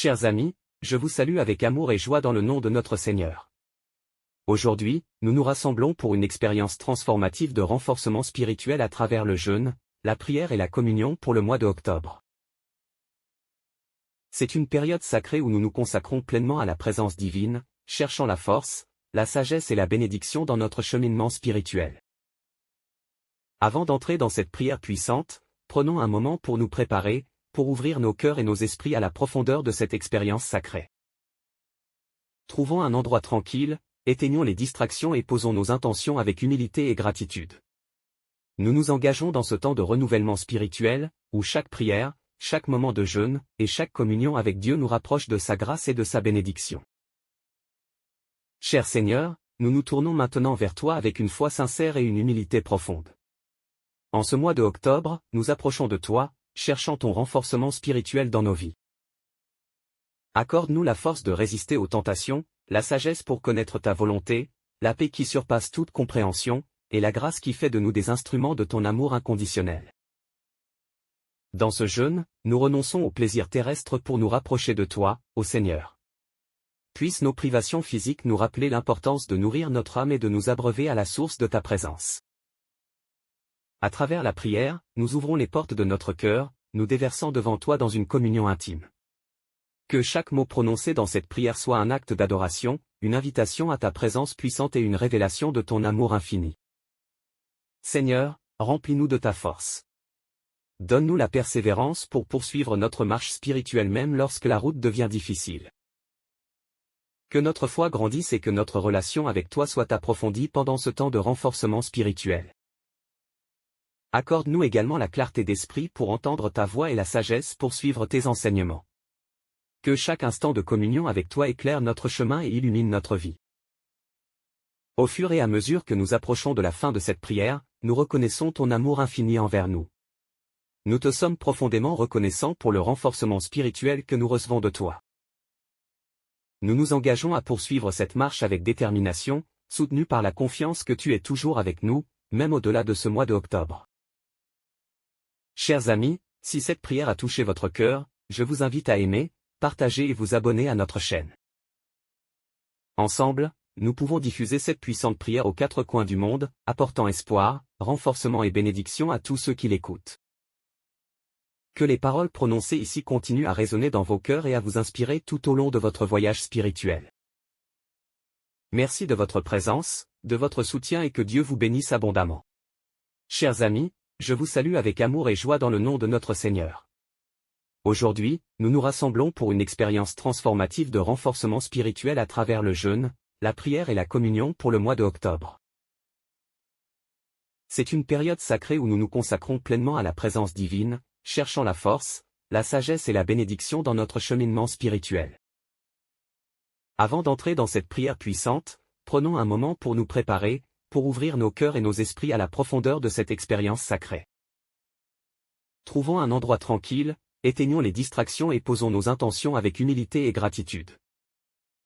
Chers amis, je vous salue avec amour et joie dans le nom de notre Seigneur. Aujourd'hui, nous nous rassemblons pour une expérience transformative de renforcement spirituel à travers le jeûne, la prière et la communion pour le mois de octobre. C'est une période sacrée où nous nous consacrons pleinement à la présence divine, cherchant la force, la sagesse et la bénédiction dans notre cheminement spirituel. Avant d'entrer dans cette prière puissante, prenons un moment pour nous préparer, pour ouvrir nos cœurs et nos esprits à la profondeur de cette expérience sacrée. Trouvons un endroit tranquille, éteignons les distractions et posons nos intentions avec humilité et gratitude. Nous nous engageons dans ce temps de renouvellement spirituel, où chaque prière, chaque moment de jeûne, et chaque communion avec Dieu nous rapproche de sa grâce et de sa bénédiction. Cher Seigneur, nous nous tournons maintenant vers toi avec une foi sincère et une humilité profonde. En ce mois de octobre, nous approchons de toi, cherchant ton renforcement spirituel dans nos vies. Accorde-nous la force de résister aux tentations, la sagesse pour connaître ta volonté, la paix qui surpasse toute compréhension, et la grâce qui fait de nous des instruments de ton amour inconditionnel. Dans ce jeûne, nous renonçons aux plaisirs terrestres pour nous rapprocher de toi, ô Seigneur. Puissent nos privations physiques nous rappeler l'importance de nourrir notre âme et de nous abreuver à la source de ta présence. À travers la prière, nous ouvrons les portes de notre cœur, nous déversant devant toi dans une communion intime. Que chaque mot prononcé dans cette prière soit un acte d'adoration, une invitation à ta présence puissante et une révélation de ton amour infini. Seigneur, remplis-nous de ta force. Donne-nous la persévérance pour poursuivre notre marche spirituelle même lorsque la route devient difficile. Que notre foi grandisse et que notre relation avec toi soit approfondie pendant ce temps de renforcement spirituel. Accorde-nous également la clarté d'esprit pour entendre ta voix et la sagesse pour suivre tes enseignements. Que chaque instant de communion avec toi éclaire notre chemin et illumine notre vie. Au fur et à mesure que nous approchons de la fin de cette prière, nous reconnaissons ton amour infini envers nous. Nous te sommes profondément reconnaissants pour le renforcement spirituel que nous recevons de toi. Nous nous engageons à poursuivre cette marche avec détermination, soutenus par la confiance que tu es toujours avec nous, même au-delà de ce mois de octobre. Chers amis, si cette prière a touché votre cœur, je vous invite à aimer, partager et vous abonner à notre chaîne. Ensemble, nous pouvons diffuser cette puissante prière aux quatre coins du monde, apportant espoir, renforcement et bénédiction à tous ceux qui l'écoutent. Que les paroles prononcées ici continuent à résonner dans vos cœurs et à vous inspirer tout au long de votre voyage spirituel. Merci de votre présence, de votre soutien et que Dieu vous bénisse abondamment. Chers amis, je vous salue avec amour et joie dans le nom de notre Seigneur. Aujourd'hui, nous nous rassemblons pour une expérience transformative de renforcement spirituel à travers le jeûne, la prière et la communion pour le mois de octobre. C'est une période sacrée où nous nous consacrons pleinement à la présence divine, cherchant la force, la sagesse et la bénédiction dans notre cheminement spirituel. Avant d'entrer dans cette prière puissante, prenons un moment pour nous préparer, pour ouvrir nos cœurs et nos esprits à la profondeur de cette expérience sacrée. Trouvons un endroit tranquille, éteignons les distractions et posons nos intentions avec humilité et gratitude.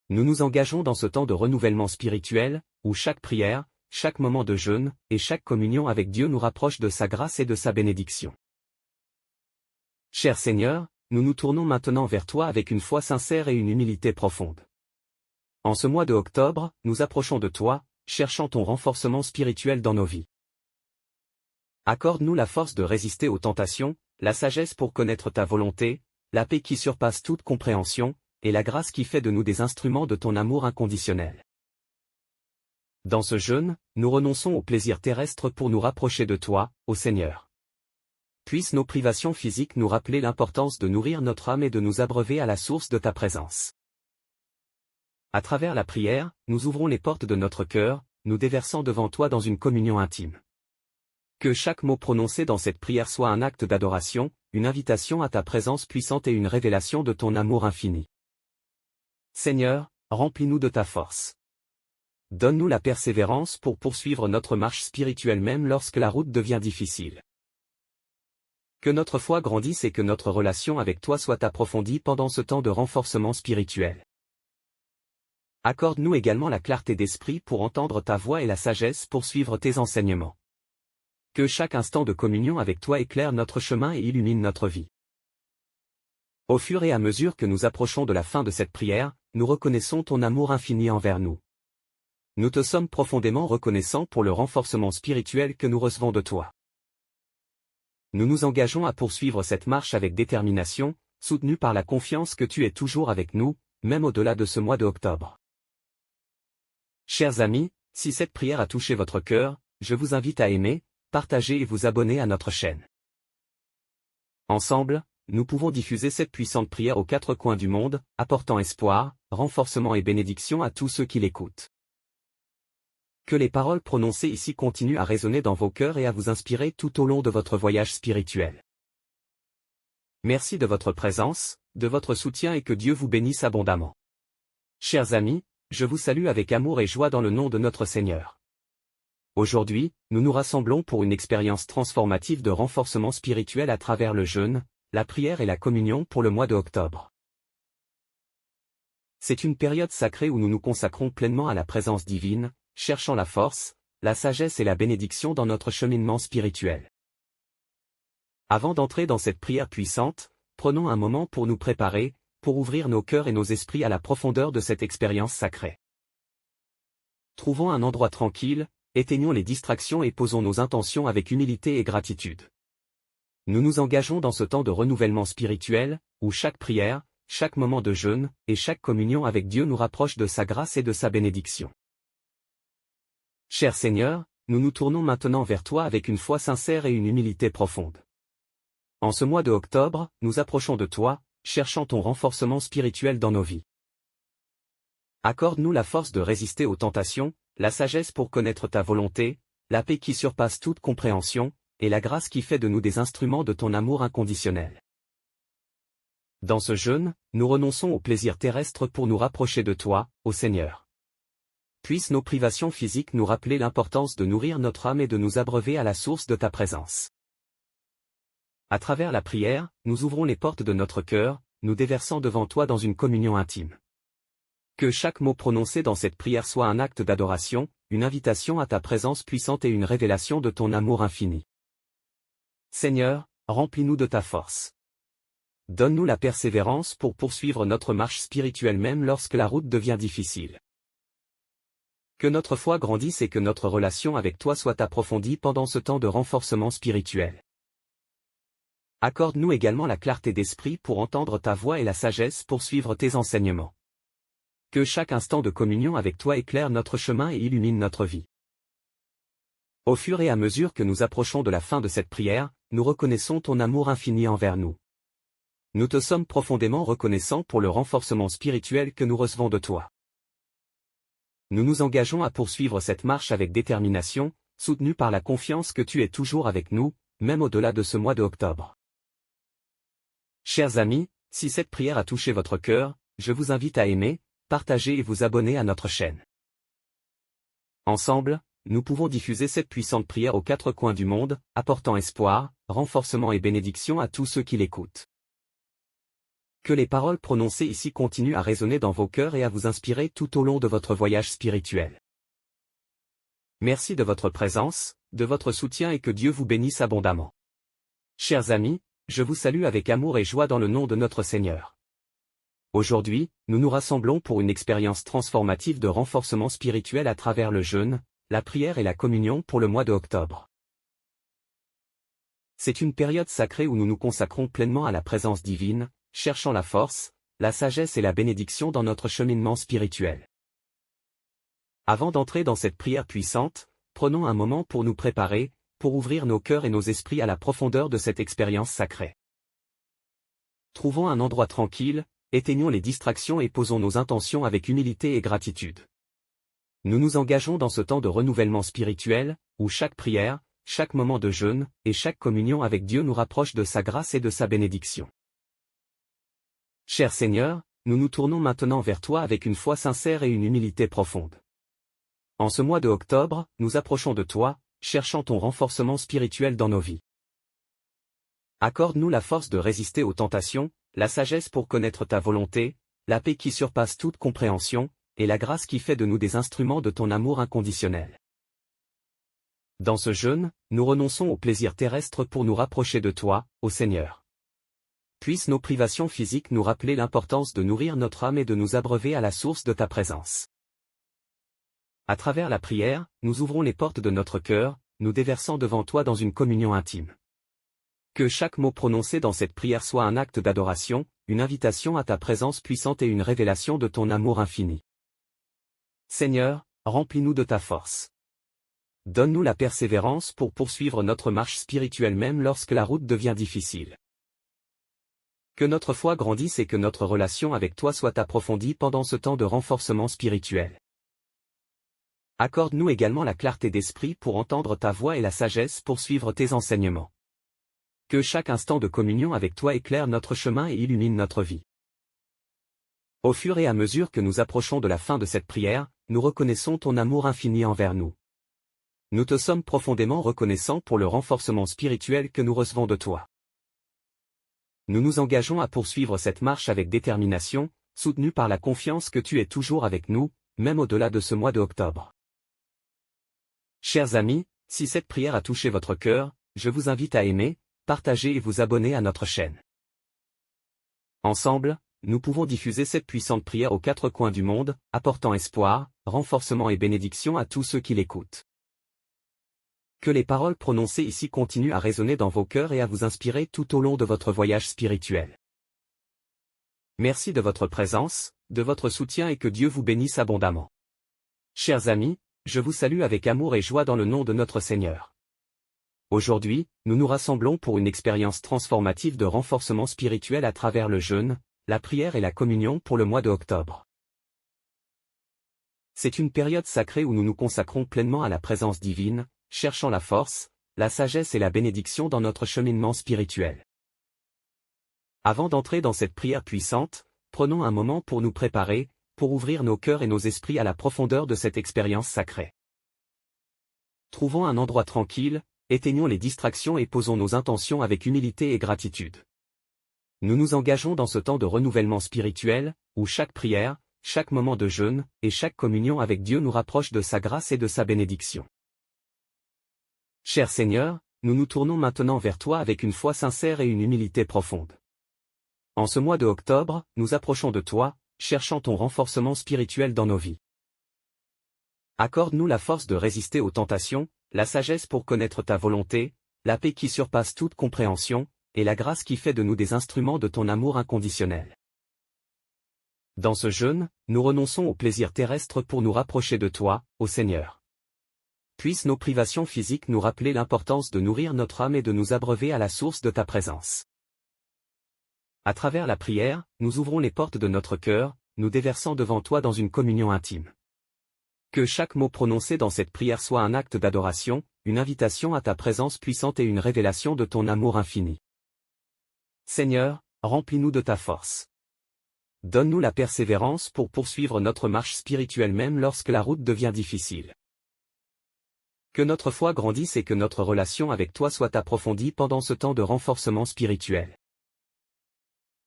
Nous nous engageons dans ce temps de renouvellement spirituel, où chaque prière, chaque moment de jeûne, et chaque communion avec Dieu nous rapproche de sa grâce et de sa bénédiction. Cher Seigneur, nous nous tournons maintenant vers toi avec une foi sincère et une humilité profonde. En ce mois de octobre, nous approchons de toi, cherchant ton renforcement spirituel dans nos vies. Accorde-nous la force de résister aux tentations, la sagesse pour connaître ta volonté, la paix qui surpasse toute compréhension, et la grâce qui fait de nous des instruments de ton amour inconditionnel. Dans ce jeûne, nous renonçons aux plaisirs terrestres pour nous rapprocher de toi, ô Seigneur. Puissent nos privations physiques nous rappeler l'importance de nourrir notre âme et de nous abreuver à la source de ta présence. À travers la prière, nous ouvrons les portes de notre cœur, nous déversant devant toi dans une communion intime. Que chaque mot prononcé dans cette prière soit un acte d'adoration, une invitation à ta présence puissante et une révélation de ton amour infini. Seigneur, remplis-nous de ta force. Donne-nous la persévérance pour poursuivre notre marche spirituelle même lorsque la route devient difficile. Que notre foi grandisse et que notre relation avec toi soit approfondie pendant ce temps de renforcement spirituel. Accorde-nous également la clarté d'esprit pour entendre ta voix et la sagesse pour suivre tes enseignements. Que chaque instant de communion avec toi éclaire notre chemin et illumine notre vie. Au fur et à mesure que nous approchons de la fin de cette prière, nous reconnaissons ton amour infini envers nous. Nous te sommes profondément reconnaissants pour le renforcement spirituel que nous recevons de toi. Nous nous engageons à poursuivre cette marche avec détermination, soutenus par la confiance que tu es toujours avec nous, même au-delà de ce mois de octobre. Chers amis, si cette prière a touché votre cœur, je vous invite à aimer, partager et vous abonner à notre chaîne. Ensemble, nous pouvons diffuser cette puissante prière aux quatre coins du monde, apportant espoir, renforcement et bénédiction à tous ceux qui l'écoutent. Que les paroles prononcées ici continuent à résonner dans vos cœurs et à vous inspirer tout au long de votre voyage spirituel. Merci de votre présence, de votre soutien et que Dieu vous bénisse abondamment. Chers amis, je vous salue avec amour et joie dans le nom de notre Seigneur. Aujourd'hui, nous nous rassemblons pour une expérience transformative de renforcement spirituel à travers le jeûne, la prière et la communion pour le mois de octobre. C'est une période sacrée où nous nous consacrons pleinement à la présence divine, cherchant la force, la sagesse et la bénédiction dans notre cheminement spirituel. Avant d'entrer dans cette prière puissante, prenons un moment pour nous préparer, pour ouvrir nos cœurs et nos esprits à la profondeur de cette expérience sacrée. Trouvons un endroit tranquille, éteignons les distractions et posons nos intentions avec humilité et gratitude. Nous nous engageons dans ce temps de renouvellement spirituel, où chaque prière, chaque moment de jeûne, et chaque communion avec Dieu nous rapproche de sa grâce et de sa bénédiction. Cher Seigneur, nous nous tournons maintenant vers toi avec une foi sincère et une humilité profonde. En ce mois de octobre, nous approchons de toi, cherchant ton renforcement spirituel dans nos vies. Accorde-nous la force de résister aux tentations, la sagesse pour connaître ta volonté, la paix qui surpasse toute compréhension, et la grâce qui fait de nous des instruments de ton amour inconditionnel. Dans ce jeûne, nous renonçons aux plaisirs terrestres pour nous rapprocher de toi, ô Seigneur. Puissent nos privations physiques nous rappeler l'importance de nourrir notre âme et de nous abreuver à la source de ta présence. À travers la prière, nous ouvrons les portes de notre cœur, nous déversant devant toi dans une communion intime. Que chaque mot prononcé dans cette prière soit un acte d'adoration, une invitation à ta présence puissante et une révélation de ton amour infini. Seigneur, remplis-nous de ta force. Donne-nous la persévérance pour poursuivre notre marche spirituelle même lorsque la route devient difficile. Que notre foi grandisse et que notre relation avec toi soit approfondie pendant ce temps de renforcement spirituel. Accorde-nous également la clarté d'esprit pour entendre ta voix et la sagesse pour suivre tes enseignements. Que chaque instant de communion avec toi éclaire notre chemin et illumine notre vie. Au fur et à mesure que nous approchons de la fin de cette prière, nous reconnaissons ton amour infini envers nous. Nous te sommes profondément reconnaissants pour le renforcement spirituel que nous recevons de toi. Nous nous engageons à poursuivre cette marche avec détermination, soutenus par la confiance que tu es toujours avec nous, même au-delà de ce mois de octobre. Chers amis, si cette prière a touché votre cœur, je vous invite à aimer, partager et vous abonner à notre chaîne. Ensemble, nous pouvons diffuser cette puissante prière aux quatre coins du monde, apportant espoir, renforcement et bénédiction à tous ceux qui l'écoutent. Que les paroles prononcées ici continuent à résonner dans vos cœurs et à vous inspirer tout au long de votre voyage spirituel. Merci de votre présence, de votre soutien et que Dieu vous bénisse abondamment. Chers amis, je vous salue avec amour et joie dans le nom de notre Seigneur. Aujourd'hui, nous nous rassemblons pour une expérience transformative de renforcement spirituel à travers le jeûne, la prière et la communion pour le mois de octobre. C'est une période sacrée où nous nous consacrons pleinement à la présence divine, cherchant la force, la sagesse et la bénédiction dans notre cheminement spirituel. Avant d'entrer dans cette prière puissante, prenons un moment pour nous préparer, pour ouvrir nos cœurs et nos esprits à la profondeur de cette expérience sacrée. Trouvons un endroit tranquille, éteignons les distractions et posons nos intentions avec humilité et gratitude. Nous nous engageons dans ce temps de renouvellement spirituel, où chaque prière, chaque moment de jeûne, et chaque communion avec Dieu nous rapproche de sa grâce et de sa bénédiction. Cher Seigneur, nous nous tournons maintenant vers toi avec une foi sincère et une humilité profonde. En ce mois de octobre, nous approchons de toi, cherchant ton renforcement spirituel dans nos vies. Accorde-nous la force de résister aux tentations, la sagesse pour connaître ta volonté, la paix qui surpasse toute compréhension, et la grâce qui fait de nous des instruments de ton amour inconditionnel. Dans ce jeûne, nous renonçons aux plaisirs terrestres pour nous rapprocher de toi, ô Seigneur. Puissent nos privations physiques nous rappeler l'importance de nourrir notre âme et de nous abreuver à la source de ta présence. À travers la prière, nous ouvrons les portes de notre cœur, nous déversant devant toi dans une communion intime. Que chaque mot prononcé dans cette prière soit un acte d'adoration, une invitation à ta présence puissante et une révélation de ton amour infini. Seigneur, remplis-nous de ta force. Donne-nous la persévérance pour poursuivre notre marche spirituelle même lorsque la route devient difficile. Que notre foi grandisse et que notre relation avec toi soit approfondie pendant ce temps de renforcement spirituel. Accorde-nous également la clarté d'esprit pour entendre ta voix et la sagesse pour suivre tes enseignements. Que chaque instant de communion avec toi éclaire notre chemin et illumine notre vie. Au fur et à mesure que nous approchons de la fin de cette prière, nous reconnaissons ton amour infini envers nous. Nous te sommes profondément reconnaissants pour le renforcement spirituel que nous recevons de toi. Nous nous engageons à poursuivre cette marche avec détermination, soutenus par la confiance que tu es toujours avec nous, même au-delà de ce mois de octobre. Chers amis, si cette prière a touché votre cœur, je vous invite à aimer, partager et vous abonner à notre chaîne. Ensemble, nous pouvons diffuser cette puissante prière aux quatre coins du monde, apportant espoir, renforcement et bénédiction à tous ceux qui l'écoutent. Que les paroles prononcées ici continuent à résonner dans vos cœurs et à vous inspirer tout au long de votre voyage spirituel. Merci de votre présence, de votre soutien et que Dieu vous bénisse abondamment. Chers amis, je vous salue avec amour et joie dans le nom de notre Seigneur. Aujourd'hui, nous nous rassemblons pour une expérience transformative de renforcement spirituel à travers le jeûne, la prière et la communion pour le mois de octobre. C'est une période sacrée où nous nous consacrons pleinement à la présence divine, cherchant la force, la sagesse et la bénédiction dans notre cheminement spirituel. Avant d'entrer dans cette prière puissante, prenons un moment pour nous préparer, pour ouvrir nos cœurs et nos esprits à la profondeur de cette expérience sacrée. Trouvons un endroit tranquille, éteignons les distractions et posons nos intentions avec humilité et gratitude. Nous nous engageons dans ce temps de renouvellement spirituel, où chaque prière, chaque moment de jeûne, et chaque communion avec Dieu nous rapproche de sa grâce et de sa bénédiction. Cher Seigneur, nous nous tournons maintenant vers toi avec une foi sincère et une humilité profonde. En ce mois de octobre, nous approchons de toi, cherchant ton renforcement spirituel dans nos vies. Accorde-nous la force de résister aux tentations, la sagesse pour connaître ta volonté, la paix qui surpasse toute compréhension, et la grâce qui fait de nous des instruments de ton amour inconditionnel. Dans ce jeûne, nous renonçons aux plaisirs terrestres pour nous rapprocher de toi, ô Seigneur. Puissent nos privations physiques nous rappeler l'importance de nourrir notre âme et de nous abreuver à la source de ta présence. À travers la prière, nous ouvrons les portes de notre cœur, nous déversant devant toi dans une communion intime. Que chaque mot prononcé dans cette prière soit un acte d'adoration, une invitation à ta présence puissante et une révélation de ton amour infini. Seigneur, remplis-nous de ta force. Donne-nous la persévérance pour poursuivre notre marche spirituelle même lorsque la route devient difficile. Que notre foi grandisse et que notre relation avec toi soit approfondie pendant ce temps de renforcement spirituel.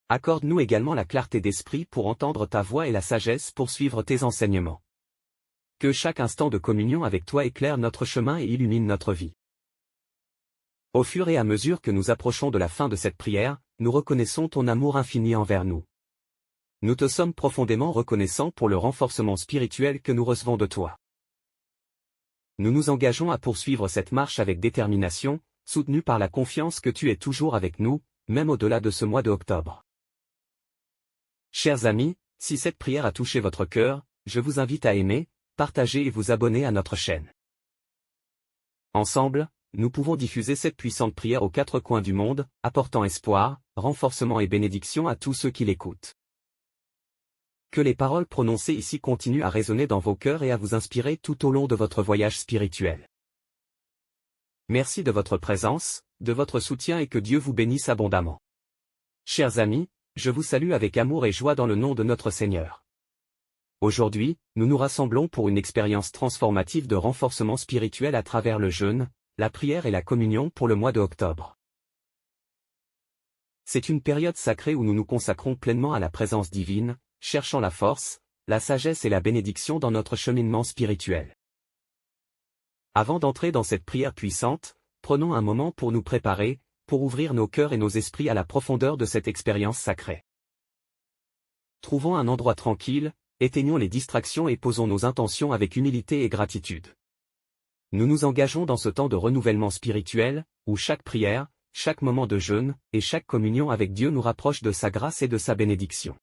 Accorde-nous également la clarté d'esprit pour entendre ta voix et la sagesse pour suivre tes enseignements. Que chaque instant de communion avec toi éclaire notre chemin et illumine notre vie. Au fur et à mesure que nous approchons de la fin de cette prière, nous reconnaissons ton amour infini envers nous. Nous te sommes profondément reconnaissants pour le renforcement spirituel que nous recevons de toi. Nous nous engageons à poursuivre cette marche avec détermination, soutenus par la confiance que tu es toujours avec nous, même au-delà de ce mois de octobre. Chers amis, si cette prière a touché votre cœur, je vous invite à aimer, partager et vous abonner à notre chaîne. Ensemble, nous pouvons diffuser cette puissante prière aux quatre coins du monde, apportant espoir, renforcement et bénédiction à tous ceux qui l'écoutent. Que les paroles prononcées ici continuent à résonner dans vos cœurs et à vous inspirer tout au long de votre voyage spirituel. Merci de votre présence, de votre soutien et que Dieu vous bénisse abondamment. Chers amis, je vous salue avec amour et joie dans le nom de notre Seigneur. Aujourd'hui, nous nous rassemblons pour une expérience transformative de renforcement spirituel à travers le jeûne, la prière et la communion pour le mois de octobre. C'est une période sacrée où nous nous consacrons pleinement à la présence divine, cherchant la force, la sagesse et la bénédiction dans notre cheminement spirituel. Avant d'entrer dans cette prière puissante, prenons un moment pour nous préparer, pour ouvrir nos cœurs et nos esprits à la profondeur de cette expérience sacrée. Trouvons un endroit tranquille, éteignons les distractions et posons nos intentions avec humilité et gratitude. Nous nous engageons dans ce temps de renouvellement spirituel, où chaque prière, chaque moment de jeûne, et chaque communion avec Dieu nous rapproche de sa grâce et de sa bénédiction.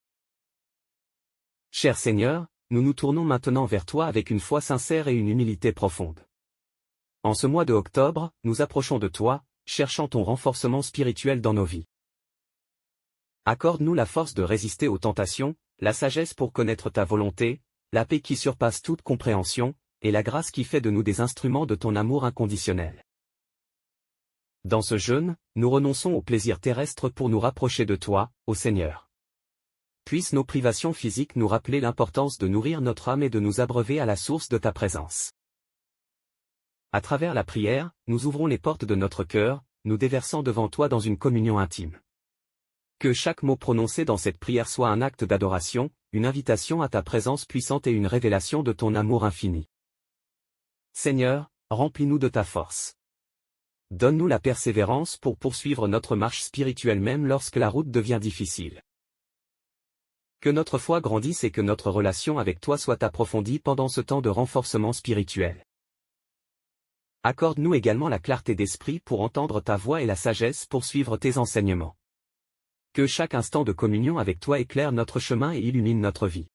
Cher Seigneur, nous nous tournons maintenant vers toi avec une foi sincère et une humilité profonde. En ce mois de octobre, nous approchons de toi, cherchant ton renforcement spirituel dans nos vies. Accorde-nous la force de résister aux tentations, la sagesse pour connaître ta volonté, la paix qui surpasse toute compréhension, et la grâce qui fait de nous des instruments de ton amour inconditionnel. Dans ce jeûne, nous renonçons aux plaisirs terrestres pour nous rapprocher de toi, ô Seigneur. Puissent nos privations physiques nous rappeler l'importance de nourrir notre âme et de nous abreuver à la source de ta présence. À travers la prière, nous ouvrons les portes de notre cœur, nous déversant devant toi dans une communion intime. Que chaque mot prononcé dans cette prière soit un acte d'adoration, une invitation à ta présence puissante et une révélation de ton amour infini. Seigneur, remplis-nous de ta force. Donne-nous la persévérance pour poursuivre notre marche spirituelle même lorsque la route devient difficile. Que notre foi grandisse et que notre relation avec toi soit approfondie pendant ce temps de renforcement spirituel. Accorde-nous également la clarté d'esprit pour entendre ta voix et la sagesse pour suivre tes enseignements. Que chaque instant de communion avec toi éclaire notre chemin et illumine notre vie.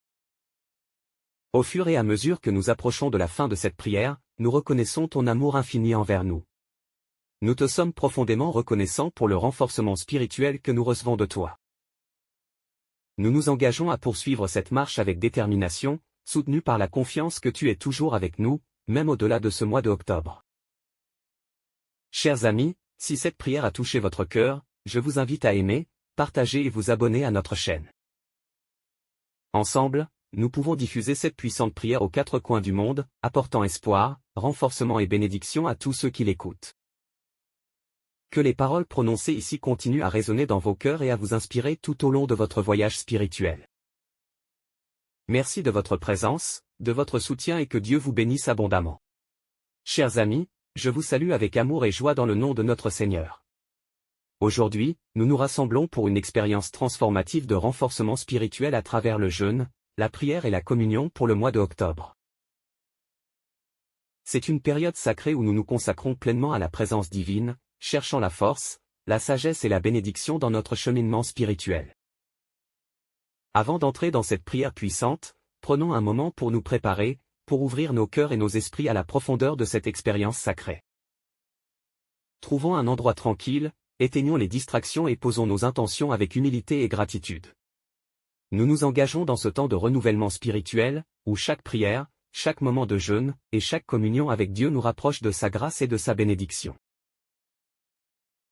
Au fur et à mesure que nous approchons de la fin de cette prière, nous reconnaissons ton amour infini envers nous. Nous te sommes profondément reconnaissants pour le renforcement spirituel que nous recevons de toi. Nous nous engageons à poursuivre cette marche avec détermination, soutenus par la confiance que tu es toujours avec nous, même au-delà de ce mois de octobre. Chers amis, si cette prière a touché votre cœur, je vous invite à aimer, partager et vous abonner à notre chaîne. Ensemble, nous pouvons diffuser cette puissante prière aux quatre coins du monde, apportant espoir, renforcement et bénédiction à tous ceux qui l'écoutent. Que les paroles prononcées ici continuent à résonner dans vos cœurs et à vous inspirer tout au long de votre voyage spirituel. Merci de votre présence, de votre soutien et que Dieu vous bénisse abondamment. Chers amis, je vous salue avec amour et joie dans le nom de notre Seigneur. Aujourd'hui, nous nous rassemblons pour une expérience transformative de renforcement spirituel à travers le jeûne, la prière et la communion pour le mois de octobre. C'est une période sacrée où nous nous consacrons pleinement à la présence divine, cherchant la force, la sagesse et la bénédiction dans notre cheminement spirituel. Avant d'entrer dans cette prière puissante, prenons un moment pour nous préparer, pour ouvrir nos cœurs et nos esprits à la profondeur de cette expérience sacrée. Trouvons un endroit tranquille, éteignons les distractions et posons nos intentions avec humilité et gratitude. Nous nous engageons dans ce temps de renouvellement spirituel, où chaque prière, chaque moment de jeûne, et chaque communion avec Dieu nous rapproche de sa grâce et de sa bénédiction.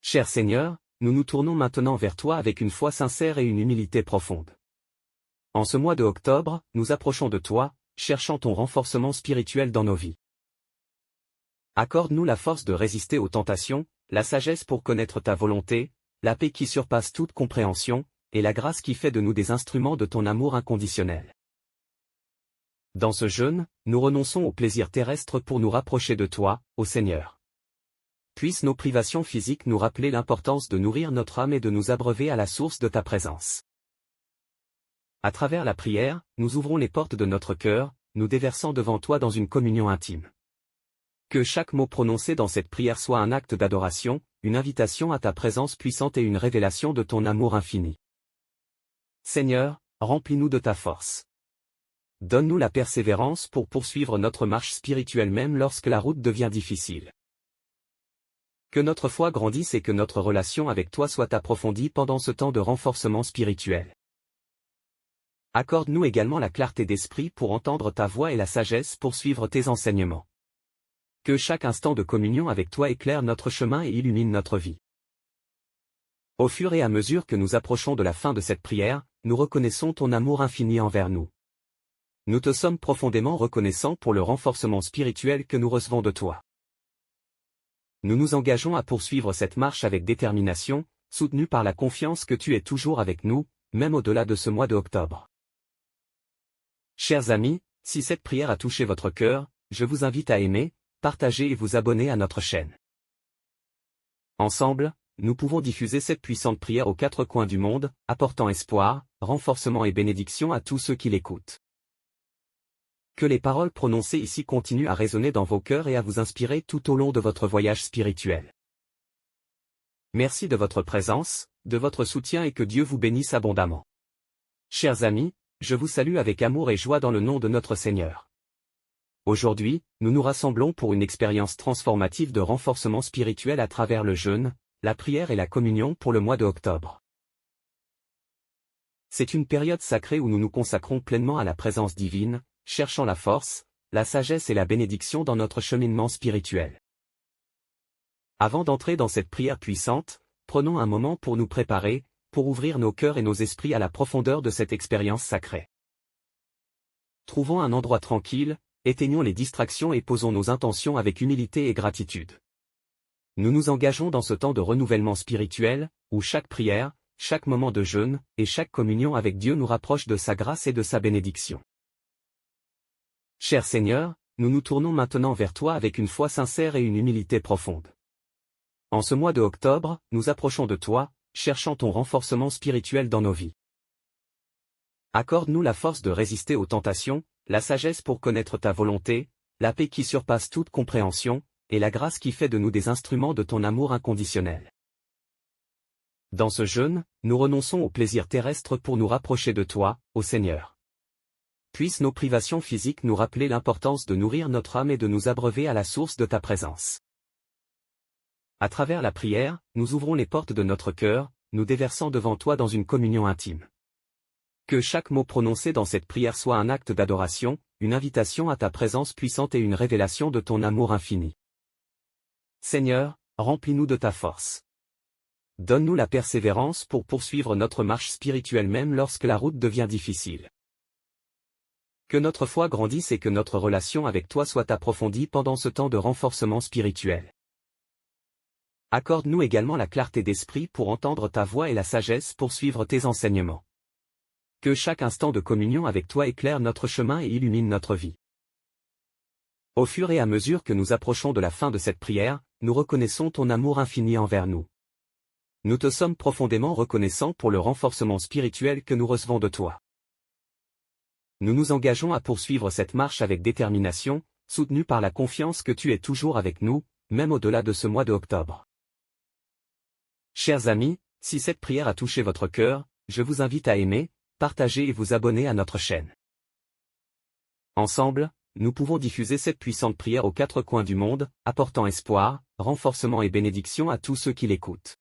Cher Seigneur, nous nous tournons maintenant vers toi avec une foi sincère et une humilité profonde. En ce mois de octobre, nous approchons de toi, cherchant ton renforcement spirituel dans nos vies. Accorde-nous la force de résister aux tentations, la sagesse pour connaître ta volonté, la paix qui surpasse toute compréhension, et la grâce qui fait de nous des instruments de ton amour inconditionnel. Dans ce jeûne, nous renonçons aux plaisirs terrestres pour nous rapprocher de toi, ô Seigneur. Puissent nos privations physiques nous rappeler l'importance de nourrir notre âme et de nous abreuver à la source de ta présence. À travers la prière, nous ouvrons les portes de notre cœur, nous déversant devant toi dans une communion intime. Que chaque mot prononcé dans cette prière soit un acte d'adoration, une invitation à ta présence puissante et une révélation de ton amour infini. Seigneur, remplis-nous de ta force. Donne-nous la persévérance pour poursuivre notre marche spirituelle même lorsque la route devient difficile. Que notre foi grandisse et que notre relation avec toi soit approfondie pendant ce temps de renforcement spirituel. Accorde-nous également la clarté d'esprit pour entendre ta voix et la sagesse pour suivre tes enseignements. Que chaque instant de communion avec toi éclaire notre chemin et illumine notre vie. Au fur et à mesure que nous approchons de la fin de cette prière, nous reconnaissons ton amour infini envers nous. Nous te sommes profondément reconnaissants pour le renforcement spirituel que nous recevons de toi. Nous nous engageons à poursuivre cette marche avec détermination, soutenus par la confiance que tu es toujours avec nous, même au-delà de ce mois de octobre. Chers amis, si cette prière a touché votre cœur, je vous invite à aimer, partager et vous abonner à notre chaîne. Ensemble, nous pouvons diffuser cette puissante prière aux quatre coins du monde, apportant espoir, renforcement et bénédiction à tous ceux qui l'écoutent. Que les paroles prononcées ici continuent à résonner dans vos cœurs et à vous inspirer tout au long de votre voyage spirituel. Merci de votre présence, de votre soutien et que Dieu vous bénisse abondamment. Chers amis, je vous salue avec amour et joie dans le nom de notre Seigneur. Aujourd'hui, nous nous rassemblons pour une expérience transformative de renforcement spirituel à travers le jeûne, la prière et la communion pour le mois de octobre. C'est une période sacrée où nous nous consacrons pleinement à la présence divine, cherchant la force, la sagesse et la bénédiction dans notre cheminement spirituel. Avant d'entrer dans cette prière puissante, prenons un moment pour nous préparer, pour ouvrir nos cœurs et nos esprits à la profondeur de cette expérience sacrée. Trouvons un endroit tranquille, éteignons les distractions et posons nos intentions avec humilité et gratitude. Nous nous engageons dans ce temps de renouvellement spirituel, où chaque prière, chaque moment de jeûne, et chaque communion avec Dieu nous rapproche de sa grâce et de sa bénédiction. Cher Seigneur, nous nous tournons maintenant vers toi avec une foi sincère et une humilité profonde. En ce mois de octobre, nous approchons de toi, cherchant ton renforcement spirituel dans nos vies. Accorde-nous la force de résister aux tentations, la sagesse pour connaître ta volonté, la paix qui surpasse toute compréhension, et la grâce qui fait de nous des instruments de ton amour inconditionnel. Dans ce jeûne, nous renonçons aux plaisirs terrestres pour nous rapprocher de toi, ô Seigneur. Puissent nos privations physiques nous rappeler l'importance de nourrir notre âme et de nous abreuver à la source de ta présence. À travers la prière, nous ouvrons les portes de notre cœur, nous déversant devant toi dans une communion intime. Que chaque mot prononcé dans cette prière soit un acte d'adoration, une invitation à ta présence puissante et une révélation de ton amour infini. Seigneur, remplis-nous de ta force. Donne-nous la persévérance pour poursuivre notre marche spirituelle même lorsque la route devient difficile. Que notre foi grandisse et que notre relation avec toi soit approfondie pendant ce temps de renforcement spirituel. Accorde-nous également la clarté d'esprit pour entendre ta voix et la sagesse pour suivre tes enseignements. Que chaque instant de communion avec toi éclaire notre chemin et illumine notre vie. Au fur et à mesure que nous approchons de la fin de cette prière, nous reconnaissons ton amour infini envers nous. Nous te sommes profondément reconnaissants pour le renforcement spirituel que nous recevons de toi. Nous nous engageons à poursuivre cette marche avec détermination, soutenus par la confiance que tu es toujours avec nous, même au-delà de ce mois de octobre. Chers amis, si cette prière a touché votre cœur, je vous invite à aimer, partager et vous abonner à notre chaîne. Ensemble, nous pouvons diffuser cette puissante prière aux quatre coins du monde, apportant espoir, renforcement et bénédiction à tous ceux qui l'écoutent.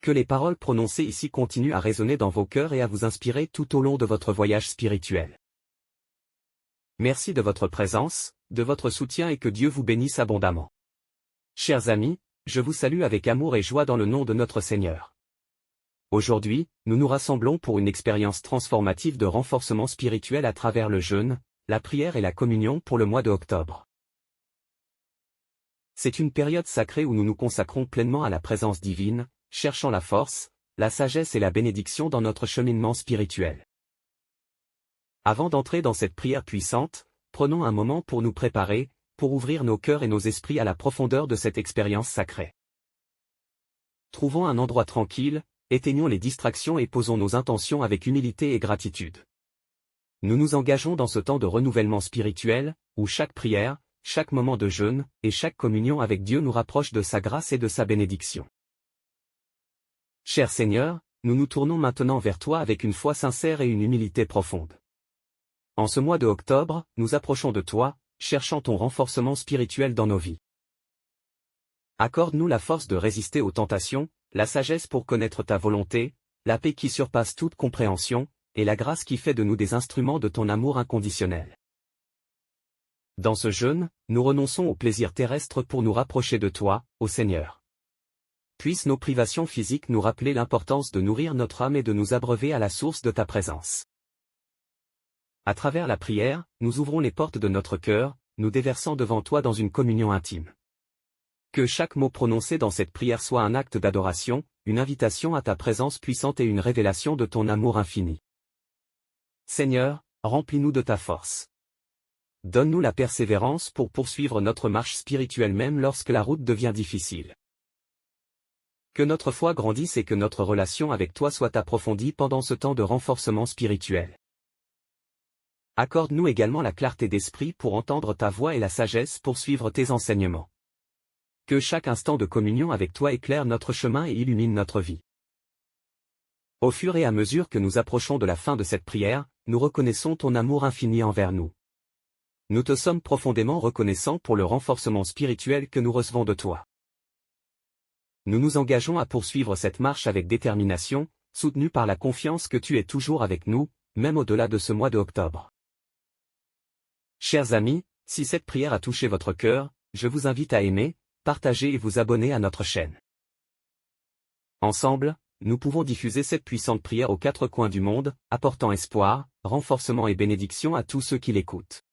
Que les paroles prononcées ici continuent à résonner dans vos cœurs et à vous inspirer tout au long de votre voyage spirituel. Merci de votre présence, de votre soutien et que Dieu vous bénisse abondamment. Chers amis, je vous salue avec amour et joie dans le nom de notre Seigneur. Aujourd'hui, nous nous rassemblons pour une expérience transformative de renforcement spirituel à travers le jeûne, la prière et la communion pour le mois de octobre. C'est une période sacrée où nous nous consacrons pleinement à la présence divine, cherchant la force, la sagesse et la bénédiction dans notre cheminement spirituel. Avant d'entrer dans cette prière puissante, prenons un moment pour nous préparer, pour ouvrir nos cœurs et nos esprits à la profondeur de cette expérience sacrée. Trouvons un endroit tranquille, éteignons les distractions et posons nos intentions avec humilité et gratitude. Nous nous engageons dans ce temps de renouvellement spirituel, où chaque prière, chaque moment de jeûne, et chaque communion avec Dieu nous rapproche de sa grâce et de sa bénédiction. Cher Seigneur, nous nous tournons maintenant vers toi avec une foi sincère et une humilité profonde. En ce mois de octobre, nous approchons de toi, cherchant ton renforcement spirituel dans nos vies. Accorde-nous la force de résister aux tentations, la sagesse pour connaître ta volonté, la paix qui surpasse toute compréhension, et la grâce qui fait de nous des instruments de ton amour inconditionnel. Dans ce jeûne, nous renonçons aux plaisirs terrestres pour nous rapprocher de toi, ô Seigneur. Puissent nos privations physiques nous rappeler l'importance de nourrir notre âme et de nous abreuver à la source de ta présence. À travers la prière, nous ouvrons les portes de notre cœur, nous déversant devant toi dans une communion intime. Que chaque mot prononcé dans cette prière soit un acte d'adoration, une invitation à ta présence puissante et une révélation de ton amour infini. Seigneur, remplis-nous de ta force. Donne-nous la persévérance pour poursuivre notre marche spirituelle même lorsque la route devient difficile. Que notre foi grandisse et que notre relation avec toi soit approfondie pendant ce temps de renforcement spirituel. Accorde-nous également la clarté d'esprit pour entendre ta voix et la sagesse pour suivre tes enseignements. Que chaque instant de communion avec toi éclaire notre chemin et illumine notre vie. Au fur et à mesure que nous approchons de la fin de cette prière, nous reconnaissons ton amour infini envers nous. Nous te sommes profondément reconnaissants pour le renforcement spirituel que nous recevons de toi. Nous nous engageons à poursuivre cette marche avec détermination, soutenus par la confiance que tu es toujours avec nous, même au-delà de ce mois de octobre. Chers amis, si cette prière a touché votre cœur, je vous invite à aimer, partager et vous abonner à notre chaîne. Ensemble, nous pouvons diffuser cette puissante prière aux quatre coins du monde, apportant espoir, renforcement et bénédiction à tous ceux qui l'écoutent.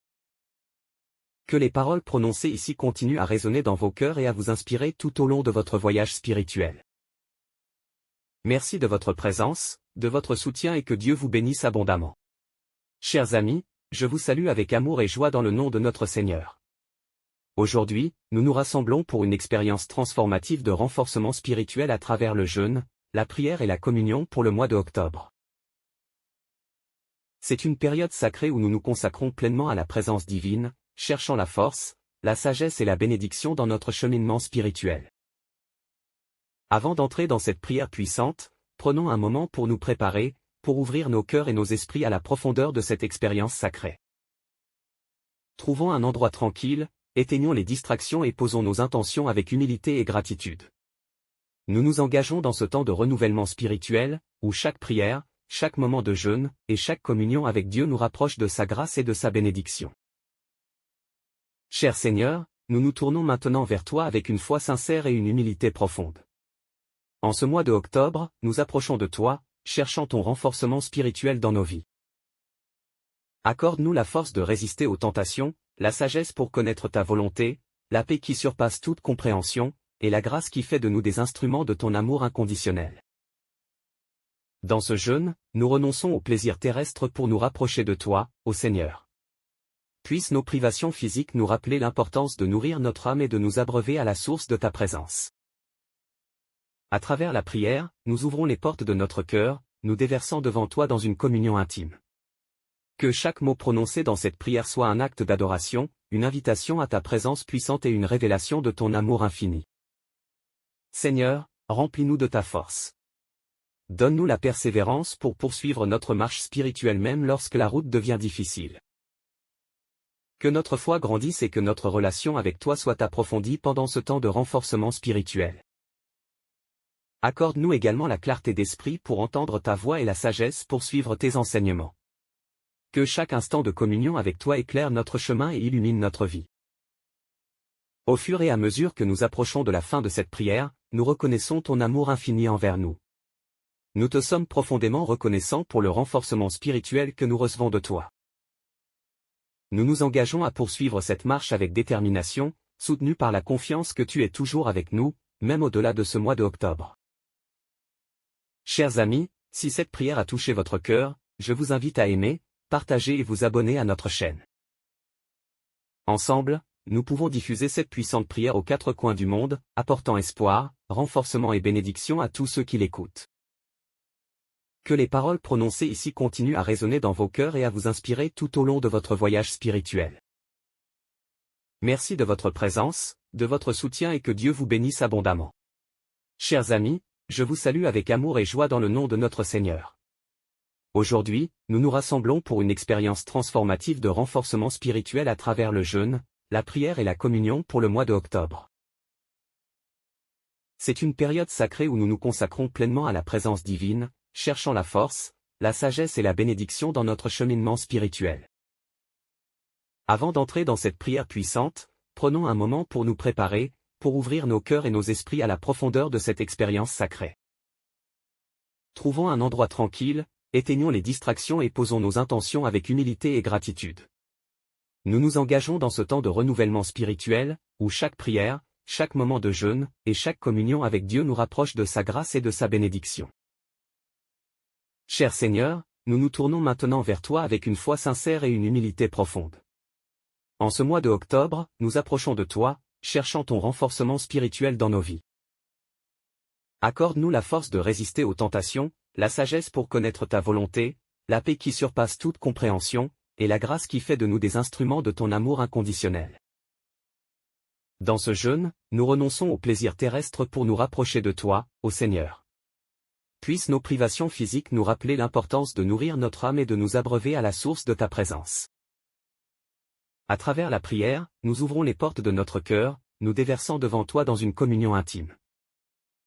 Que les paroles prononcées ici continuent à résonner dans vos cœurs et à vous inspirer tout au long de votre voyage spirituel. Merci de votre présence, de votre soutien et que Dieu vous bénisse abondamment. Chers amis, je vous salue avec amour et joie dans le nom de notre Seigneur. Aujourd'hui, nous nous rassemblons pour une expérience transformative de renforcement spirituel à travers le jeûne, la prière et la communion pour le mois de octobre. C'est une période sacrée où nous nous consacrons pleinement à la présence divine, cherchant la force, la sagesse et la bénédiction dans notre cheminement spirituel. Avant d'entrer dans cette prière puissante, prenons un moment pour nous préparer, pour ouvrir nos cœurs et nos esprits à la profondeur de cette expérience sacrée. Trouvons un endroit tranquille, éteignons les distractions et posons nos intentions avec humilité et gratitude. Nous nous engageons dans ce temps de renouvellement spirituel, où chaque prière, chaque moment de jeûne, et chaque communion avec Dieu nous rapproche de sa grâce et de sa bénédiction. Cher Seigneur, nous nous tournons maintenant vers toi avec une foi sincère et une humilité profonde. En ce mois de octobre, nous approchons de toi, cherchant ton renforcement spirituel dans nos vies. Accorde-nous la force de résister aux tentations, la sagesse pour connaître ta volonté, la paix qui surpasse toute compréhension, et la grâce qui fait de nous des instruments de ton amour inconditionnel. Dans ce jeûne, nous renonçons aux plaisirs terrestres pour nous rapprocher de toi, ô Seigneur. Puissent nos privations physiques nous rappeler l'importance de nourrir notre âme et de nous abreuver à la source de ta présence. À travers la prière, nous ouvrons les portes de notre cœur, nous déversant devant toi dans une communion intime. Que chaque mot prononcé dans cette prière soit un acte d'adoration, une invitation à ta présence puissante et une révélation de ton amour infini. Seigneur, remplis-nous de ta force. Donne-nous la persévérance pour poursuivre notre marche spirituelle même lorsque la route devient difficile. Que notre foi grandisse et que notre relation avec toi soit approfondie pendant ce temps de renforcement spirituel. Accorde-nous également la clarté d'esprit pour entendre ta voix et la sagesse pour suivre tes enseignements. Que chaque instant de communion avec toi éclaire notre chemin et illumine notre vie. Au fur et à mesure que nous approchons de la fin de cette prière, nous reconnaissons ton amour infini envers nous. Nous te sommes profondément reconnaissants pour le renforcement spirituel que nous recevons de toi. Nous nous engageons à poursuivre cette marche avec détermination, soutenus par la confiance que tu es toujours avec nous, même au-delà de ce mois de octobre. Chers amis, si cette prière a touché votre cœur, je vous invite à aimer, partager et vous abonner à notre chaîne. Ensemble, nous pouvons diffuser cette puissante prière aux quatre coins du monde, apportant espoir, renforcement et bénédiction à tous ceux qui l'écoutent. Que les paroles prononcées ici continuent à résonner dans vos cœurs et à vous inspirer tout au long de votre voyage spirituel. Merci de votre présence, de votre soutien et que Dieu vous bénisse abondamment. Chers amis, je vous salue avec amour et joie dans le nom de notre Seigneur. Aujourd'hui, nous nous rassemblons pour une expérience transformative de renforcement spirituel à travers le jeûne, la prière et la communion pour le mois de octobre. C'est une période sacrée où nous nous consacrons pleinement à la présence divine, cherchant la force, la sagesse et la bénédiction dans notre cheminement spirituel. Avant d'entrer dans cette prière puissante, prenons un moment pour nous préparer, pour ouvrir nos cœurs et nos esprits à la profondeur de cette expérience sacrée. Trouvons un endroit tranquille, éteignons les distractions et posons nos intentions avec humilité et gratitude. Nous nous engageons dans ce temps de renouvellement spirituel, où chaque prière, chaque moment de jeûne, et chaque communion avec Dieu nous rapproche de sa grâce et de sa bénédiction. Cher Seigneur, nous nous tournons maintenant vers toi avec une foi sincère et une humilité profonde. En ce mois de octobre, nous approchons de toi, cherchant ton renforcement spirituel dans nos vies. Accorde-nous la force de résister aux tentations, la sagesse pour connaître ta volonté, la paix qui surpasse toute compréhension, et la grâce qui fait de nous des instruments de ton amour inconditionnel. Dans ce jeûne, nous renonçons aux plaisirs terrestres pour nous rapprocher de toi, ô Seigneur. Puissent nos privations physiques nous rappeler l'importance de nourrir notre âme et de nous abreuver à la source de ta présence. À travers la prière, nous ouvrons les portes de notre cœur, nous déversant devant toi dans une communion intime.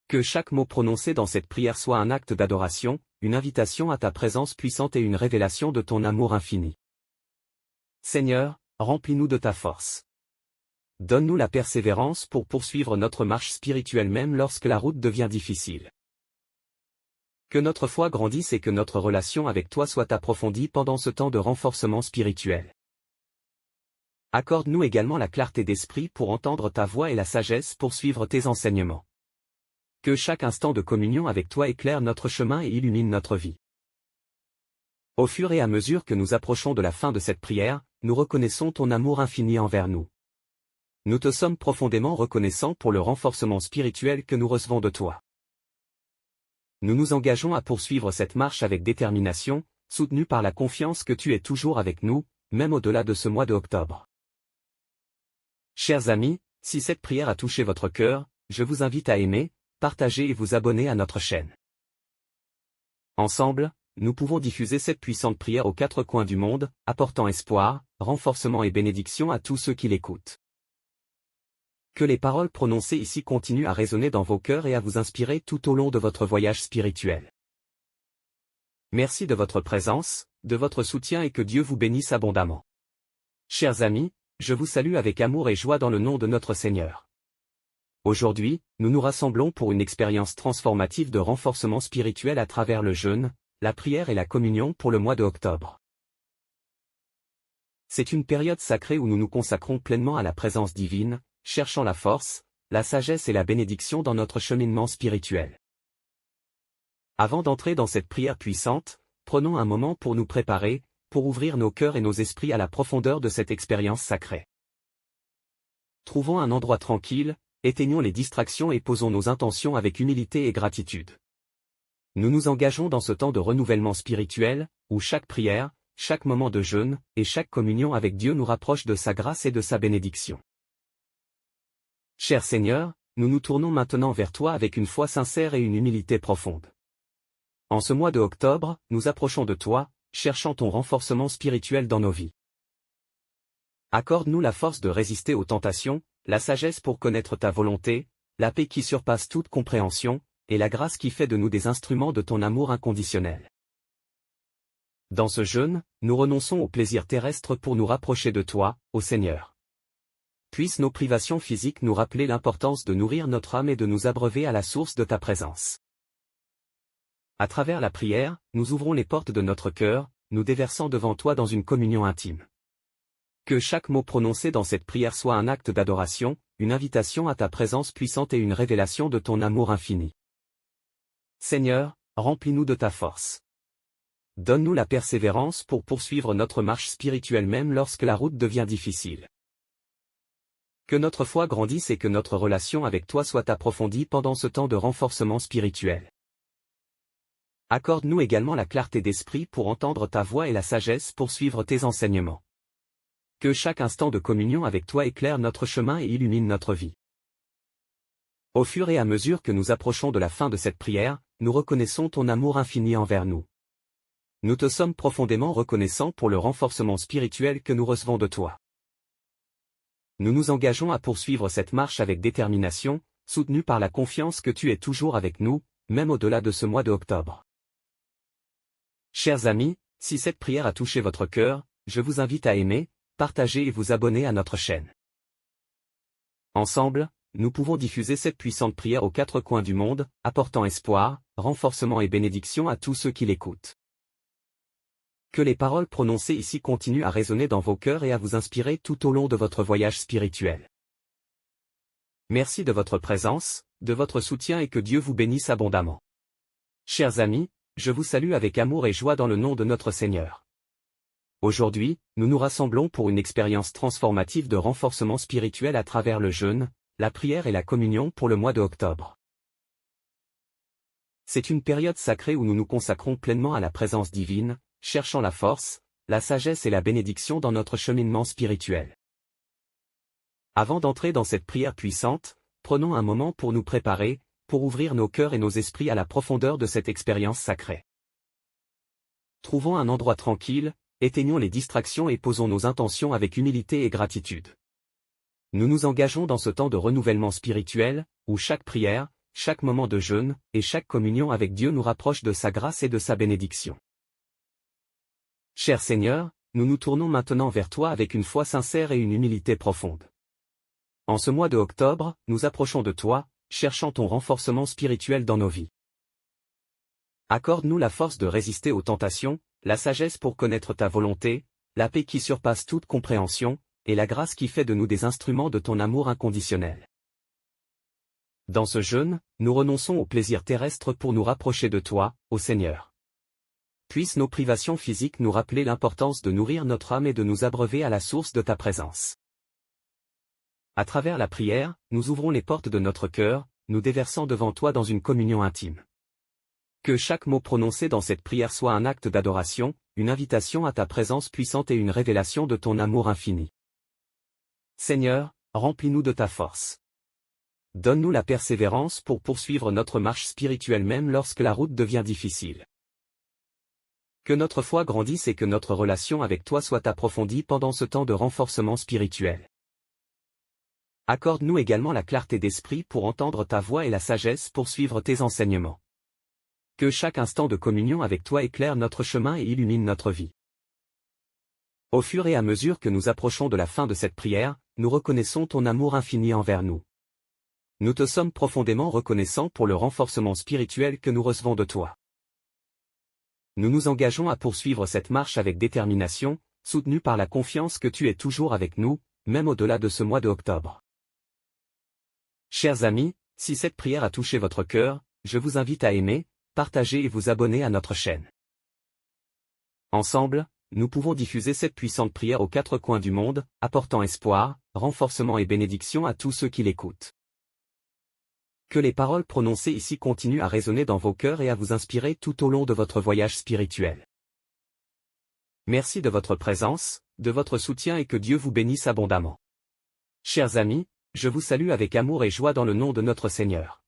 Que chaque mot prononcé dans cette prière soit un acte d'adoration, une invitation à ta présence puissante et une révélation de ton amour infini. Seigneur, remplis-nous de ta force. Donne-nous la persévérance pour poursuivre notre marche spirituelle même lorsque la route devient difficile. Que notre foi grandisse et que notre relation avec toi soit approfondie pendant ce temps de renforcement spirituel. Accorde-nous également la clarté d'esprit pour entendre ta voix et la sagesse pour suivre tes enseignements. Que chaque instant de communion avec toi éclaire notre chemin et illumine notre vie. Au fur et à mesure que nous approchons de la fin de cette prière, nous reconnaissons ton amour infini envers nous. Nous te sommes profondément reconnaissants pour le renforcement spirituel que nous recevons de toi. Nous nous engageons à poursuivre cette marche avec détermination, soutenus par la confiance que tu es toujours avec nous, même au-delà de ce mois de octobre. Chers amis, si cette prière a touché votre cœur, je vous invite à aimer, partager et vous abonner à notre chaîne. Ensemble, nous pouvons diffuser cette puissante prière aux quatre coins du monde, apportant espoir, renforcement et bénédiction à tous ceux qui l'écoutent. Que les paroles prononcées ici continuent à résonner dans vos cœurs et à vous inspirer tout au long de votre voyage spirituel. Merci de votre présence, de votre soutien et que Dieu vous bénisse abondamment. Chers amis, je vous salue avec amour et joie dans le nom de notre Seigneur. Aujourd'hui, nous nous rassemblons pour une expérience transformative de renforcement spirituel à travers le jeûne, la prière et la communion pour le mois de octobre. C'est une période sacrée où nous nous consacrons pleinement à la présence divine, cherchant la force, la sagesse et la bénédiction dans notre cheminement spirituel. Avant d'entrer dans cette prière puissante, prenons un moment pour nous préparer, pour ouvrir nos cœurs et nos esprits à la profondeur de cette expérience sacrée. Trouvons un endroit tranquille, éteignons les distractions et posons nos intentions avec humilité et gratitude. Nous nous engageons dans ce temps de renouvellement spirituel, où chaque prière, chaque moment de jeûne, et chaque communion avec Dieu nous rapproche de sa grâce et de sa bénédiction. Cher Seigneur, nous nous tournons maintenant vers toi avec une foi sincère et une humilité profonde. En ce mois de octobre, nous approchons de toi, cherchant ton renforcement spirituel dans nos vies. Accorde-nous la force de résister aux tentations, la sagesse pour connaître ta volonté, la paix qui surpasse toute compréhension, et la grâce qui fait de nous des instruments de ton amour inconditionnel. Dans ce jeûne, nous renonçons aux plaisirs terrestres pour nous rapprocher de toi, ô Seigneur. Puissent nos privations physiques nous rappeler l'importance de nourrir notre âme et de nous abreuver à la source de ta présence. À travers la prière, nous ouvrons les portes de notre cœur, nous déversant devant toi dans une communion intime. Que chaque mot prononcé dans cette prière soit un acte d'adoration, une invitation à ta présence puissante et une révélation de ton amour infini. Seigneur, remplis-nous de ta force. Donne-nous la persévérance pour poursuivre notre marche spirituelle même lorsque la route devient difficile. Que notre foi grandisse et que notre relation avec toi soit approfondie pendant ce temps de renforcement spirituel. Accorde-nous également la clarté d'esprit pour entendre ta voix et la sagesse pour suivre tes enseignements. Que chaque instant de communion avec toi éclaire notre chemin et illumine notre vie. Au fur et à mesure que nous approchons de la fin de cette prière, nous reconnaissons ton amour infini envers nous. Nous te sommes profondément reconnaissants pour le renforcement spirituel que nous recevons de toi. Nous nous engageons à poursuivre cette marche avec détermination, soutenus par la confiance que tu es toujours avec nous, même au-delà de ce mois de octobre. Chers amis, si cette prière a touché votre cœur, je vous invite à aimer, partager et vous abonner à notre chaîne. Ensemble, nous pouvons diffuser cette puissante prière aux quatre coins du monde, apportant espoir, renforcement et bénédiction à tous ceux qui l'écoutent. Que les paroles prononcées ici continuent à résonner dans vos cœurs et à vous inspirer tout au long de votre voyage spirituel. Merci de votre présence, de votre soutien et que Dieu vous bénisse abondamment. Chers amis, je vous salue avec amour et joie dans le nom de notre Seigneur. Aujourd'hui, nous nous rassemblons pour une expérience transformative de renforcement spirituel à travers le jeûne, la prière et la communion pour le mois de octobre. C'est une période sacrée où nous nous consacrons pleinement à la présence divine, cherchant la force, la sagesse et la bénédiction dans notre cheminement spirituel. Avant d'entrer dans cette prière puissante, prenons un moment pour nous préparer, pour ouvrir nos cœurs et nos esprits à la profondeur de cette expérience sacrée. Trouvons un endroit tranquille, éteignons les distractions et posons nos intentions avec humilité et gratitude. Nous nous engageons dans ce temps de renouvellement spirituel, où chaque prière, chaque moment de jeûne, et chaque communion avec Dieu nous rapproche de sa grâce et de sa bénédiction. Cher Seigneur, nous nous tournons maintenant vers toi avec une foi sincère et une humilité profonde. En ce mois de octobre, nous approchons de toi, cherchant ton renforcement spirituel dans nos vies. Accorde-nous la force de résister aux tentations, la sagesse pour connaître ta volonté, la paix qui surpasse toute compréhension, et la grâce qui fait de nous des instruments de ton amour inconditionnel. Dans ce jeûne, nous renonçons aux plaisirs terrestres pour nous rapprocher de toi, ô Seigneur. Puissent nos privations physiques nous rappeler l'importance de nourrir notre âme et de nous abreuver à la source de ta présence. À travers la prière, nous ouvrons les portes de notre cœur, nous déversant devant toi dans une communion intime. Que chaque mot prononcé dans cette prière soit un acte d'adoration, une invitation à ta présence puissante et une révélation de ton amour infini. Seigneur, remplis-nous de ta force. Donne-nous la persévérance pour poursuivre notre marche spirituelle même lorsque la route devient difficile. Que notre foi grandisse et que notre relation avec toi soit approfondie pendant ce temps de renforcement spirituel. Accorde-nous également la clarté d'esprit pour entendre ta voix et la sagesse pour suivre tes enseignements. Que chaque instant de communion avec toi éclaire notre chemin et illumine notre vie. Au fur et à mesure que nous approchons de la fin de cette prière, nous reconnaissons ton amour infini envers nous. Nous te sommes profondément reconnaissants pour le renforcement spirituel que nous recevons de toi. Nous nous engageons à poursuivre cette marche avec détermination, soutenus par la confiance que tu es toujours avec nous, même au-delà de ce mois de octobre. Chers amis, si cette prière a touché votre cœur, je vous invite à aimer, partager et vous abonner à notre chaîne. Ensemble, nous pouvons diffuser cette puissante prière aux quatre coins du monde, apportant espoir, renforcement et bénédiction à tous ceux qui l'écoutent. Que les paroles prononcées ici continuent à résonner dans vos cœurs et à vous inspirer tout au long de votre voyage spirituel. Merci de votre présence, de votre soutien et que Dieu vous bénisse abondamment. Chers amis, je vous salue avec amour et joie dans le nom de notre Seigneur.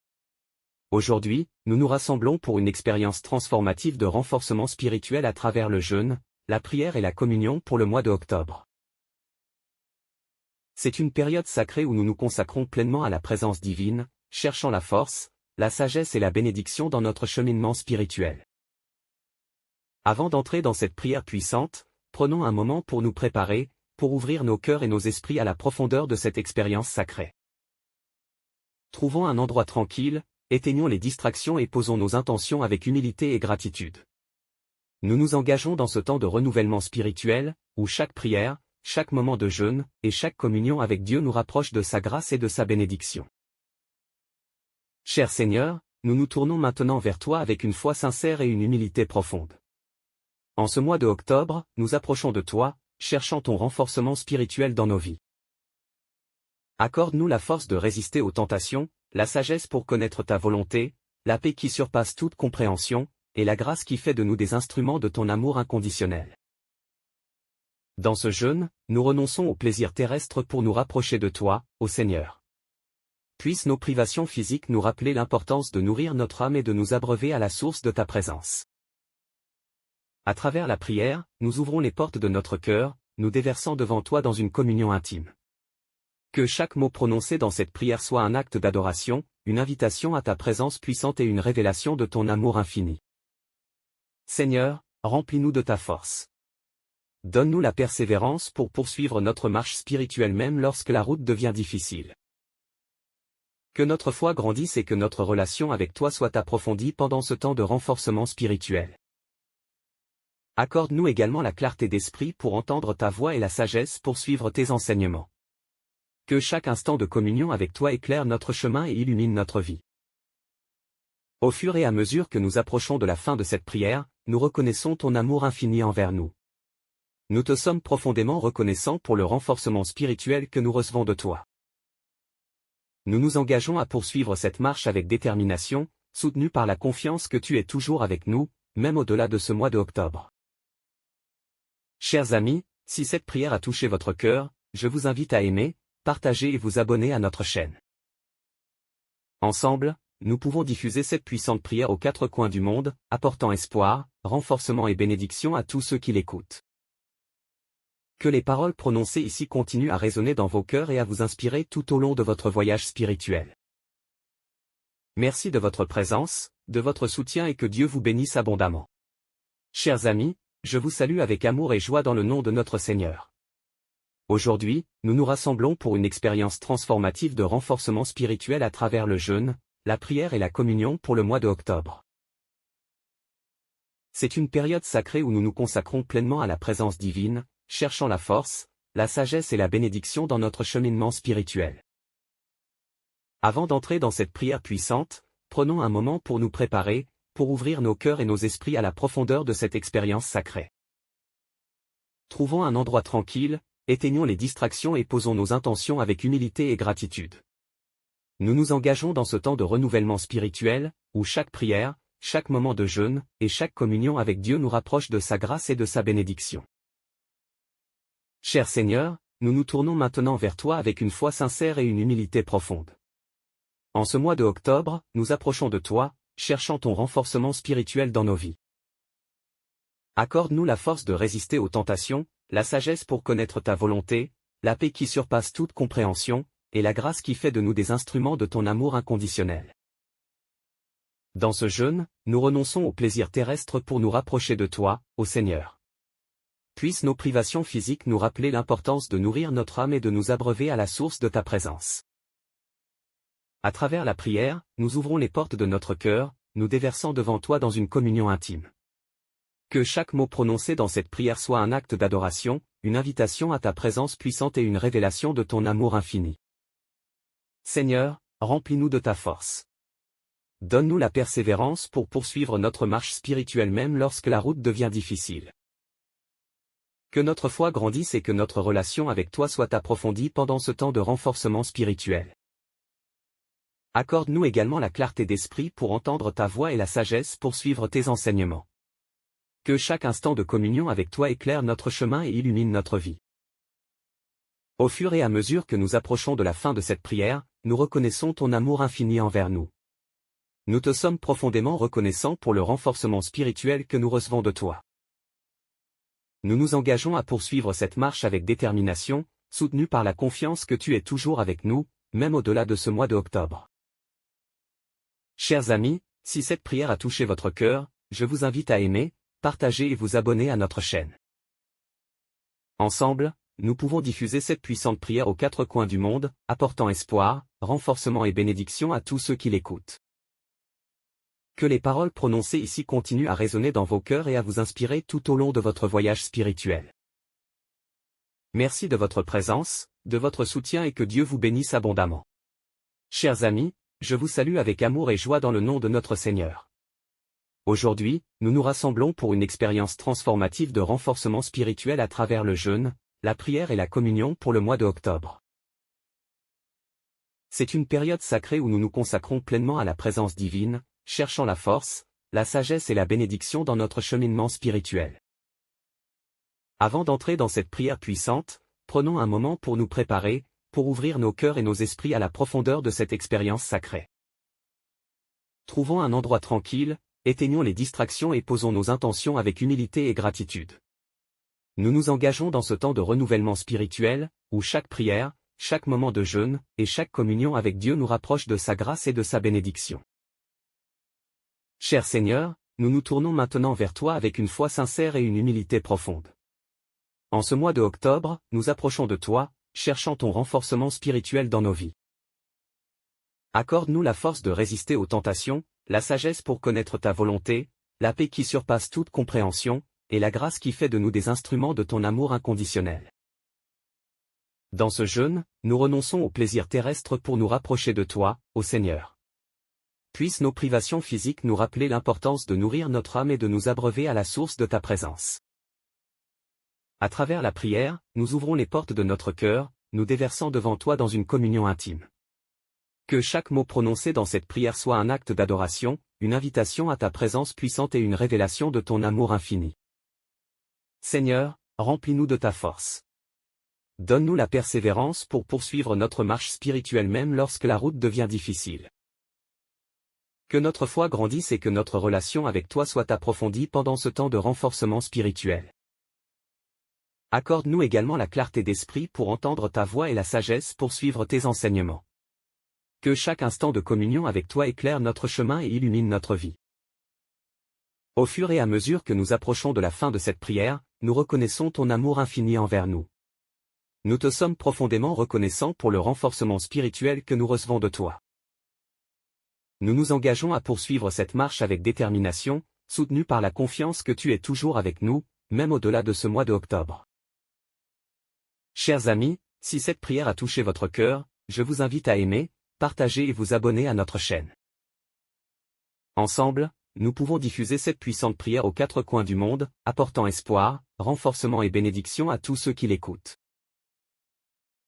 Aujourd'hui, nous nous rassemblons pour une expérience transformative de renforcement spirituel à travers le jeûne, la prière et la communion pour le mois de octobre. C'est une période sacrée où nous nous consacrons pleinement à la présence divine, cherchant la force, la sagesse et la bénédiction dans notre cheminement spirituel. Avant d'entrer dans cette prière puissante, prenons un moment pour nous préparer, pour ouvrir nos cœurs et nos esprits à la profondeur de cette expérience sacrée. Trouvons un endroit tranquille, éteignons les distractions et posons nos intentions avec humilité et gratitude. Nous nous engageons dans ce temps de renouvellement spirituel, où chaque prière, chaque moment de jeûne, et chaque communion avec Dieu nous rapproche de sa grâce et de sa bénédiction. Cher Seigneur, nous nous tournons maintenant vers toi avec une foi sincère et une humilité profonde. En ce mois de octobre, nous approchons de toi, cherchant ton renforcement spirituel dans nos vies. Accorde-nous la force de résister aux tentations, la sagesse pour connaître ta volonté, la paix qui surpasse toute compréhension, et la grâce qui fait de nous des instruments de ton amour inconditionnel. Dans ce jeûne, nous renonçons aux plaisirs terrestres pour nous rapprocher de toi, ô Seigneur. Puissent nos privations physiques nous rappeler l'importance de nourrir notre âme et de nous abreuver à la source de ta présence. À travers la prière, nous ouvrons les portes de notre cœur, nous déversant devant toi dans une communion intime. Que chaque mot prononcé dans cette prière soit un acte d'adoration, une invitation à ta présence puissante et une révélation de ton amour infini. Seigneur, remplis-nous de ta force. Donne-nous la persévérance pour poursuivre notre marche spirituelle même lorsque la route devient difficile. Que notre foi grandisse et que notre relation avec toi soit approfondie pendant ce temps de renforcement spirituel. Accorde-nous également la clarté d'esprit pour entendre ta voix et la sagesse pour suivre tes enseignements. Que chaque instant de communion avec toi éclaire notre chemin et illumine notre vie. Au fur et à mesure que nous approchons de la fin de cette prière, nous reconnaissons ton amour infini envers nous. Nous te sommes profondément reconnaissants pour le renforcement spirituel que nous recevons de toi. Nous nous engageons à poursuivre cette marche avec détermination, soutenus par la confiance que tu es toujours avec nous, même au-delà de ce mois de octobre. Chers amis, si cette prière a touché votre cœur, je vous invite à aimer, partager et vous abonner à notre chaîne. Ensemble, nous pouvons diffuser cette puissante prière aux quatre coins du monde, apportant espoir, renforcement et bénédiction à tous ceux qui l'écoutent. Que les paroles prononcées ici continuent à résonner dans vos cœurs et à vous inspirer tout au long de votre voyage spirituel. Merci de votre présence, de votre soutien et que Dieu vous bénisse abondamment. Chers amis, je vous salue avec amour et joie dans le nom de notre Seigneur. Aujourd'hui, nous nous rassemblons pour une expérience transformative de renforcement spirituel à travers le jeûne, la prière et la communion pour le mois de octobre. C'est une période sacrée où nous nous consacrons pleinement à la présence divine, cherchant la force, la sagesse et la bénédiction dans notre cheminement spirituel. Avant d'entrer dans cette prière puissante, prenons un moment pour nous préparer, pour ouvrir nos cœurs et nos esprits à la profondeur de cette expérience sacrée. Trouvons un endroit tranquille, éteignons les distractions et posons nos intentions avec humilité et gratitude. Nous nous engageons dans ce temps de renouvellement spirituel, où chaque prière, chaque moment de jeûne, et chaque communion avec Dieu nous rapproche de sa grâce et de sa bénédiction. Cher Seigneur, nous nous tournons maintenant vers toi avec une foi sincère et une humilité profonde. En ce mois de octobre, nous approchons de toi, cherchant ton renforcement spirituel dans nos vies. Accorde-nous la force de résister aux tentations, la sagesse pour connaître ta volonté, la paix qui surpasse toute compréhension, et la grâce qui fait de nous des instruments de ton amour inconditionnel. Dans ce jeûne, nous renonçons aux plaisirs terrestres pour nous rapprocher de toi, ô Seigneur. Puissent nos privations physiques nous rappeler l'importance de nourrir notre âme et de nous abreuver à la source de ta présence. À travers la prière, nous ouvrons les portes de notre cœur, nous déversant devant toi dans une communion intime. Que chaque mot prononcé dans cette prière soit un acte d'adoration, une invitation à ta présence puissante et une révélation de ton amour infini. Seigneur, remplis-nous de ta force. Donne-nous la persévérance pour poursuivre notre marche spirituelle même lorsque la route devient difficile. Que notre foi grandisse et que notre relation avec toi soit approfondie pendant ce temps de renforcement spirituel. Accorde-nous également la clarté d'esprit pour entendre ta voix et la sagesse pour suivre tes enseignements. Que chaque instant de communion avec toi éclaire notre chemin et illumine notre vie. Au fur et à mesure que nous approchons de la fin de cette prière, nous reconnaissons ton amour infini envers nous. Nous te sommes profondément reconnaissants pour le renforcement spirituel que nous recevons de toi. Nous nous engageons à poursuivre cette marche avec détermination, soutenus par la confiance que tu es toujours avec nous, même au-delà de ce mois de octobre. Chers amis, si cette prière a touché votre cœur, je vous invite à aimer, partager et vous abonner à notre chaîne. Ensemble, nous pouvons diffuser cette puissante prière aux quatre coins du monde, apportant espoir, renforcement et bénédiction à tous ceux qui l'écoutent. Que les paroles prononcées ici continuent à résonner dans vos cœurs et à vous inspirer tout au long de votre voyage spirituel. Merci de votre présence, de votre soutien et que Dieu vous bénisse abondamment. Chers amis, je vous salue avec amour et joie dans le nom de notre Seigneur. Aujourd'hui, nous nous rassemblons pour une expérience transformative de renforcement spirituel à travers le jeûne, la prière et la communion pour le mois de octobre. C'est une période sacrée où nous nous consacrons pleinement à la présence divine, cherchant la force, la sagesse et la bénédiction dans notre cheminement spirituel. Avant d'entrer dans cette prière puissante, prenons un moment pour nous préparer, pour ouvrir nos cœurs et nos esprits à la profondeur de cette expérience sacrée. Trouvons un endroit tranquille, éteignons les distractions et posons nos intentions avec humilité et gratitude. Nous nous engageons dans ce temps de renouvellement spirituel, où chaque prière, chaque moment de jeûne, et chaque communion avec Dieu nous rapproche de sa grâce et de sa bénédiction. Cher Seigneur, nous nous tournons maintenant vers toi avec une foi sincère et une humilité profonde. En ce mois de octobre, nous approchons de toi, cherchant ton renforcement spirituel dans nos vies. Accorde-nous la force de résister aux tentations, la sagesse pour connaître ta volonté, la paix qui surpasse toute compréhension, et la grâce qui fait de nous des instruments de ton amour inconditionnel. Dans ce jeûne, nous renonçons aux plaisirs terrestres pour nous rapprocher de toi, ô Seigneur. Puissent nos privations physiques nous rappeler l'importance de nourrir notre âme et de nous abreuver à la source de ta présence. À travers la prière, nous ouvrons les portes de notre cœur, nous déversant devant toi dans une communion intime. Que chaque mot prononcé dans cette prière soit un acte d'adoration, une invitation à ta présence puissante et une révélation de ton amour infini. Seigneur, remplis-nous de ta force. Donne-nous la persévérance pour poursuivre notre marche spirituelle même lorsque la route devient difficile. Que notre foi grandisse et que notre relation avec toi soit approfondie pendant ce temps de renforcement spirituel. Accorde-nous également la clarté d'esprit pour entendre ta voix et la sagesse pour suivre tes enseignements. Que chaque instant de communion avec toi éclaire notre chemin et illumine notre vie. Au fur et à mesure que nous approchons de la fin de cette prière, nous reconnaissons ton amour infini envers nous. Nous te sommes profondément reconnaissants pour le renforcement spirituel que nous recevons de toi. Nous nous engageons à poursuivre cette marche avec détermination, soutenus par la confiance que tu es toujours avec nous, même au-delà de ce mois de octobre. Chers amis, si cette prière a touché votre cœur, je vous invite à aimer, partager et vous abonner à notre chaîne. Ensemble, nous pouvons diffuser cette puissante prière aux quatre coins du monde, apportant espoir, renforcement et bénédiction à tous ceux qui l'écoutent.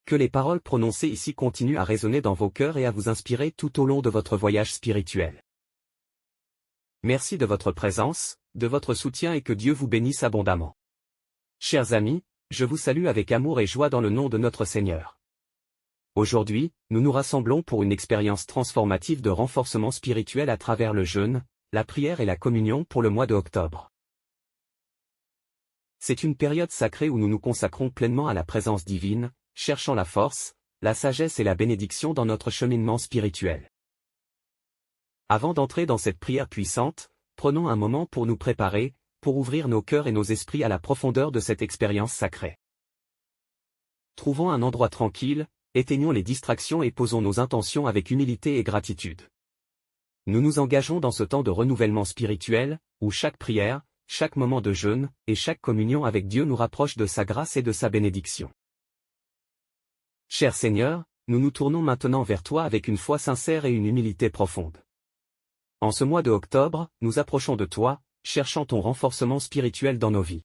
Que les paroles prononcées ici continuent à résonner dans vos cœurs et à vous inspirer tout au long de votre voyage spirituel. Merci de votre présence, de votre soutien et que Dieu vous bénisse abondamment. Chers amis, je vous salue avec amour et joie dans le nom de notre Seigneur. Aujourd'hui, nous nous rassemblons pour une expérience transformative de renforcement spirituel à travers le jeûne, la prière et la communion pour le mois de octobre. C'est une période sacrée où nous nous consacrons pleinement à la présence divine, cherchant la force, la sagesse et la bénédiction dans notre cheminement spirituel. Avant d'entrer dans cette prière puissante, prenons un moment pour nous préparer, pour ouvrir nos cœurs et nos esprits à la profondeur de cette expérience sacrée. Trouvons un endroit tranquille, éteignons les distractions et posons nos intentions avec humilité et gratitude. Nous nous engageons dans ce temps de renouvellement spirituel, où chaque prière, chaque moment de jeûne, et chaque communion avec Dieu nous rapproche de sa grâce et de sa bénédiction. Cher Seigneur, nous nous tournons maintenant vers toi avec une foi sincère et une humilité profonde. En ce mois de octobre, nous approchons de toi, cherchant ton renforcement spirituel dans nos vies.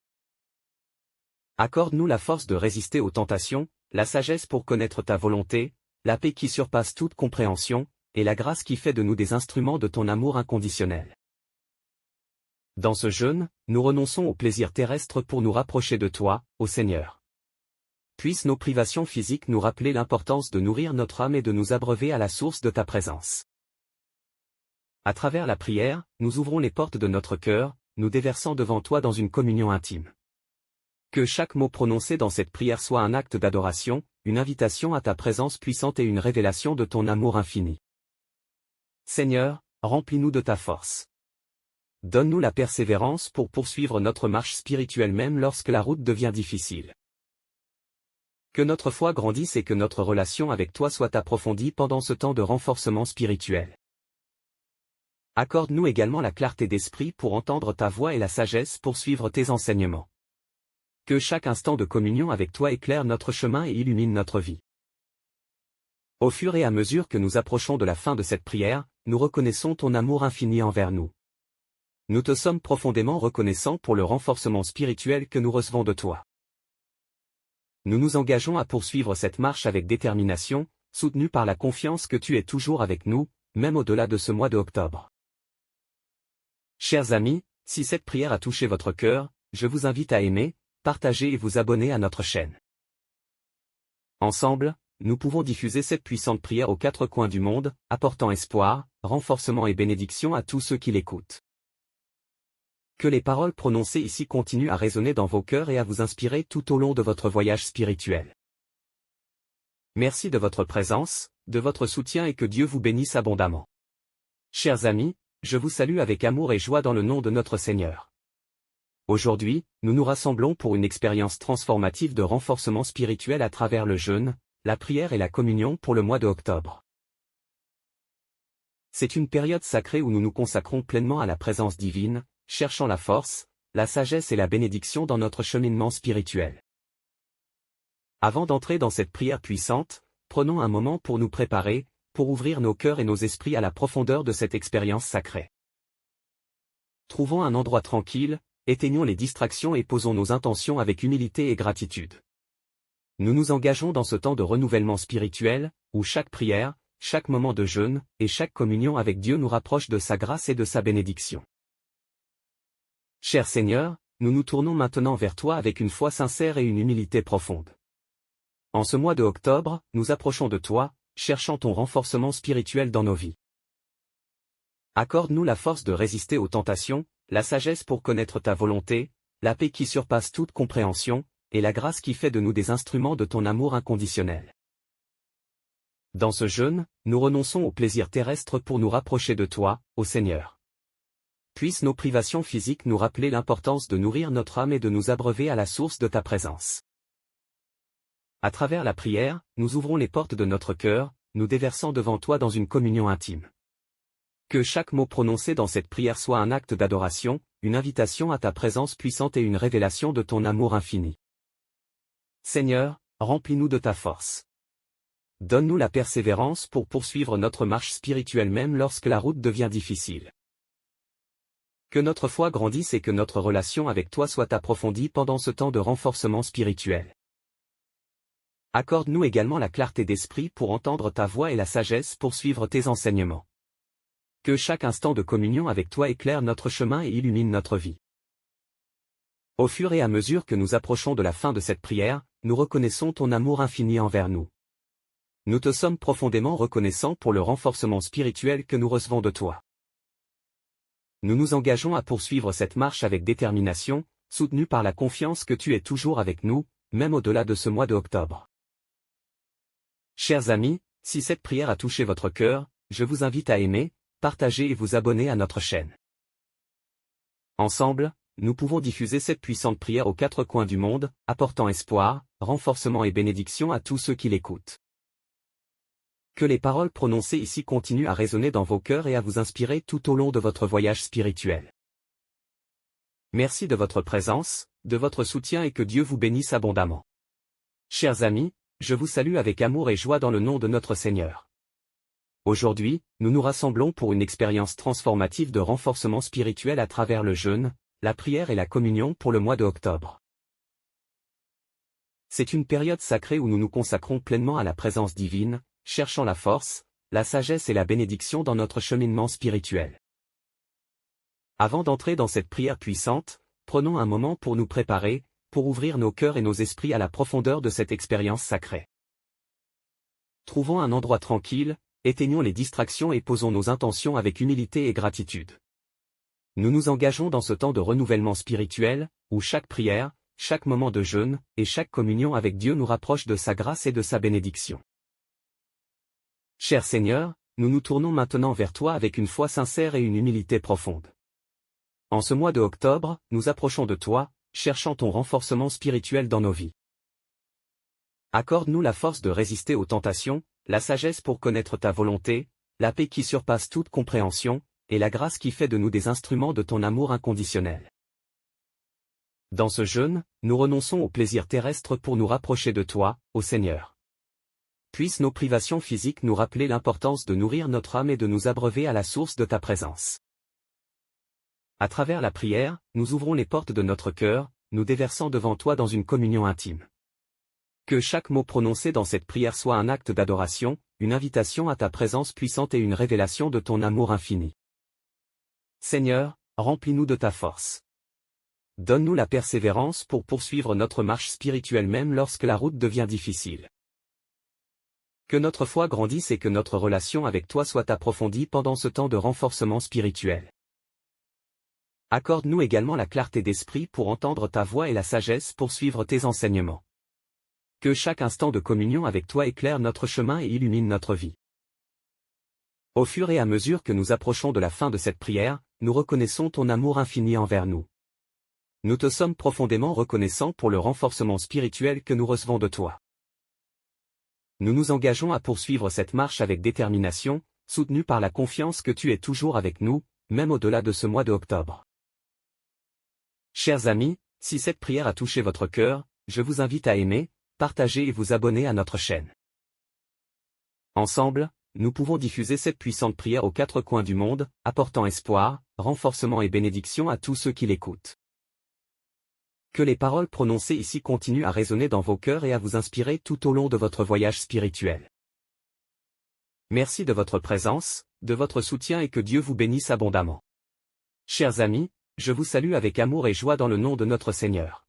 Accorde-nous la force de résister aux tentations, la sagesse pour connaître ta volonté, la paix qui surpasse toute compréhension, et la grâce qui fait de nous des instruments de ton amour inconditionnel. Dans ce jeûne, nous renonçons aux plaisirs terrestres pour nous rapprocher de toi, ô Seigneur. Puissent nos privations physiques nous rappeler l'importance de nourrir notre âme et de nous abreuver à la source de ta présence. À travers la prière, nous ouvrons les portes de notre cœur, nous déversant devant toi dans une communion intime. Que chaque mot prononcé dans cette prière soit un acte d'adoration, une invitation à ta présence puissante et une révélation de ton amour infini. Seigneur, remplis-nous de ta force. Donne-nous la persévérance pour poursuivre notre marche spirituelle même lorsque la route devient difficile. Que notre foi grandisse et que notre relation avec toi soit approfondie pendant ce temps de renforcement spirituel. Accorde-nous également la clarté d'esprit pour entendre ta voix et la sagesse pour suivre tes enseignements. Que chaque instant de communion avec toi éclaire notre chemin et illumine notre vie. Au fur et à mesure que nous approchons de la fin de cette prière, nous reconnaissons ton amour infini envers nous. Nous te sommes profondément reconnaissants pour le renforcement spirituel que nous recevons de toi. Nous nous engageons à poursuivre cette marche avec détermination, soutenus par la confiance que tu es toujours avec nous, même au-delà de ce mois de octobre. Chers amis, si cette prière a touché votre cœur, je vous invite à aimer, partager et vous abonner à notre chaîne. Ensemble, nous pouvons diffuser cette puissante prière aux quatre coins du monde, apportant espoir, renforcement et bénédiction à tous ceux qui l'écoutent. Que les paroles prononcées ici continuent à résonner dans vos cœurs et à vous inspirer tout au long de votre voyage spirituel. Merci de votre présence, de votre soutien et que Dieu vous bénisse abondamment. Chers amis, je vous salue avec amour et joie dans le nom de notre Seigneur. Aujourd'hui, nous nous rassemblons pour une expérience transformative de renforcement spirituel à travers le jeûne, la prière et la communion pour le mois de octobre. C'est une période sacrée où nous nous consacrons pleinement à la présence divine, cherchant la force, la sagesse et la bénédiction dans notre cheminement spirituel. Avant d'entrer dans cette prière puissante, prenons un moment pour nous préparer, pour ouvrir nos cœurs et nos esprits à la profondeur de cette expérience sacrée. Trouvons un endroit tranquille, éteignons les distractions et posons nos intentions avec humilité et gratitude. Nous nous engageons dans ce temps de renouvellement spirituel, où chaque prière, chaque moment de jeûne, et chaque communion avec Dieu nous rapproche de sa grâce et de sa bénédiction. Cher Seigneur, nous nous tournons maintenant vers toi avec une foi sincère et une humilité profonde. En ce mois de octobre, nous approchons de toi, cherchant ton renforcement spirituel dans nos vies. Accorde-nous la force de résister aux tentations, la sagesse pour connaître ta volonté, la paix qui surpasse toute compréhension, et la grâce qui fait de nous des instruments de ton amour inconditionnel. Dans ce jeûne, nous renonçons aux plaisirs terrestres pour nous rapprocher de toi, ô Seigneur. Puissent nos privations physiques nous rappeler l'importance de nourrir notre âme et de nous abreuver à la source de ta présence. À travers la prière, nous ouvrons les portes de notre cœur, nous déversant devant toi dans une communion intime. Que chaque mot prononcé dans cette prière soit un acte d'adoration, une invitation à ta présence puissante et une révélation de ton amour infini. Seigneur, remplis-nous de ta force. Donne-nous la persévérance pour poursuivre notre marche spirituelle même lorsque la route devient difficile. Que notre foi grandisse et que notre relation avec toi soit approfondie pendant ce temps de renforcement spirituel. Accorde-nous également la clarté d'esprit pour entendre ta voix et la sagesse pour suivre tes enseignements. Que chaque instant de communion avec toi éclaire notre chemin et illumine notre vie. Au fur et à mesure que nous approchons de la fin de cette prière, nous reconnaissons ton amour infini envers nous. Nous te sommes profondément reconnaissants pour le renforcement spirituel que nous recevons de toi. Nous nous engageons à poursuivre cette marche avec détermination, soutenus par la confiance que tu es toujours avec nous, même au-delà de ce mois de octobre. Chers amis, si cette prière a touché votre cœur, je vous invite à aimer, partager et vous abonner à notre chaîne. Ensemble, nous pouvons diffuser cette puissante prière aux quatre coins du monde, apportant espoir, renforcement et bénédiction à tous ceux qui l'écoutent. Que les paroles prononcées ici continuent à résonner dans vos cœurs et à vous inspirer tout au long de votre voyage spirituel. Merci de votre présence, de votre soutien et que Dieu vous bénisse abondamment. Chers amis, je vous salue avec amour et joie dans le nom de notre Seigneur. Aujourd'hui, nous nous rassemblons pour une expérience transformative de renforcement spirituel à travers le jeûne, la prière et la communion pour le mois de octobre. C'est une période sacrée où nous nous consacrons pleinement à la présence divine, cherchant la force, la sagesse et la bénédiction dans notre cheminement spirituel. Avant d'entrer dans cette prière puissante, prenons un moment pour nous préparer, pour ouvrir nos cœurs et nos esprits à la profondeur de cette expérience sacrée. Trouvons un endroit tranquille, éteignons les distractions et posons nos intentions avec humilité et gratitude. Nous nous engageons dans ce temps de renouvellement spirituel, où chaque prière, chaque moment de jeûne, et chaque communion avec Dieu nous rapproche de sa grâce et de sa bénédiction. Cher Seigneur, nous nous tournons maintenant vers toi avec une foi sincère et une humilité profonde. En ce mois de octobre, nous approchons de toi, cherchant ton renforcement spirituel dans nos vies. Accorde-nous la force de résister aux tentations, la sagesse pour connaître ta volonté, la paix qui surpasse toute compréhension, et la grâce qui fait de nous des instruments de ton amour inconditionnel. Dans ce jeûne, nous renonçons aux plaisirs terrestres pour nous rapprocher de toi, ô Seigneur. Puissent nos privations physiques nous rappeler l'importance de nourrir notre âme et de nous abreuver à la source de ta présence. À travers la prière, nous ouvrons les portes de notre cœur, nous déversant devant toi dans une communion intime. Que chaque mot prononcé dans cette prière soit un acte d'adoration, une invitation à ta présence puissante et une révélation de ton amour infini. Seigneur, remplis-nous de ta force. Donne-nous la persévérance pour poursuivre notre marche spirituelle même lorsque la route devient difficile. Que notre foi grandisse et que notre relation avec toi soit approfondie pendant ce temps de renforcement spirituel. Accorde-nous également la clarté d'esprit pour entendre ta voix et la sagesse pour suivre tes enseignements. Que chaque instant de communion avec toi éclaire notre chemin et illumine notre vie. Au fur et à mesure que nous approchons de la fin de cette prière, nous reconnaissons ton amour infini envers nous. Nous te sommes profondément reconnaissants pour le renforcement spirituel que nous recevons de toi. Nous nous engageons à poursuivre cette marche avec détermination, soutenus par la confiance que tu es toujours avec nous, même au-delà de ce mois de octobre. Chers amis, si cette prière a touché votre cœur, je vous invite à aimer, partager et vous abonner à notre chaîne. Ensemble, nous pouvons diffuser cette puissante prière aux quatre coins du monde, apportant espoir, renforcement et bénédiction à tous ceux qui l'écoutent. Que les paroles prononcées ici continuent à résonner dans vos cœurs et à vous inspirer tout au long de votre voyage spirituel. Merci de votre présence, de votre soutien et que Dieu vous bénisse abondamment. Chers amis, je vous salue avec amour et joie dans le nom de notre Seigneur.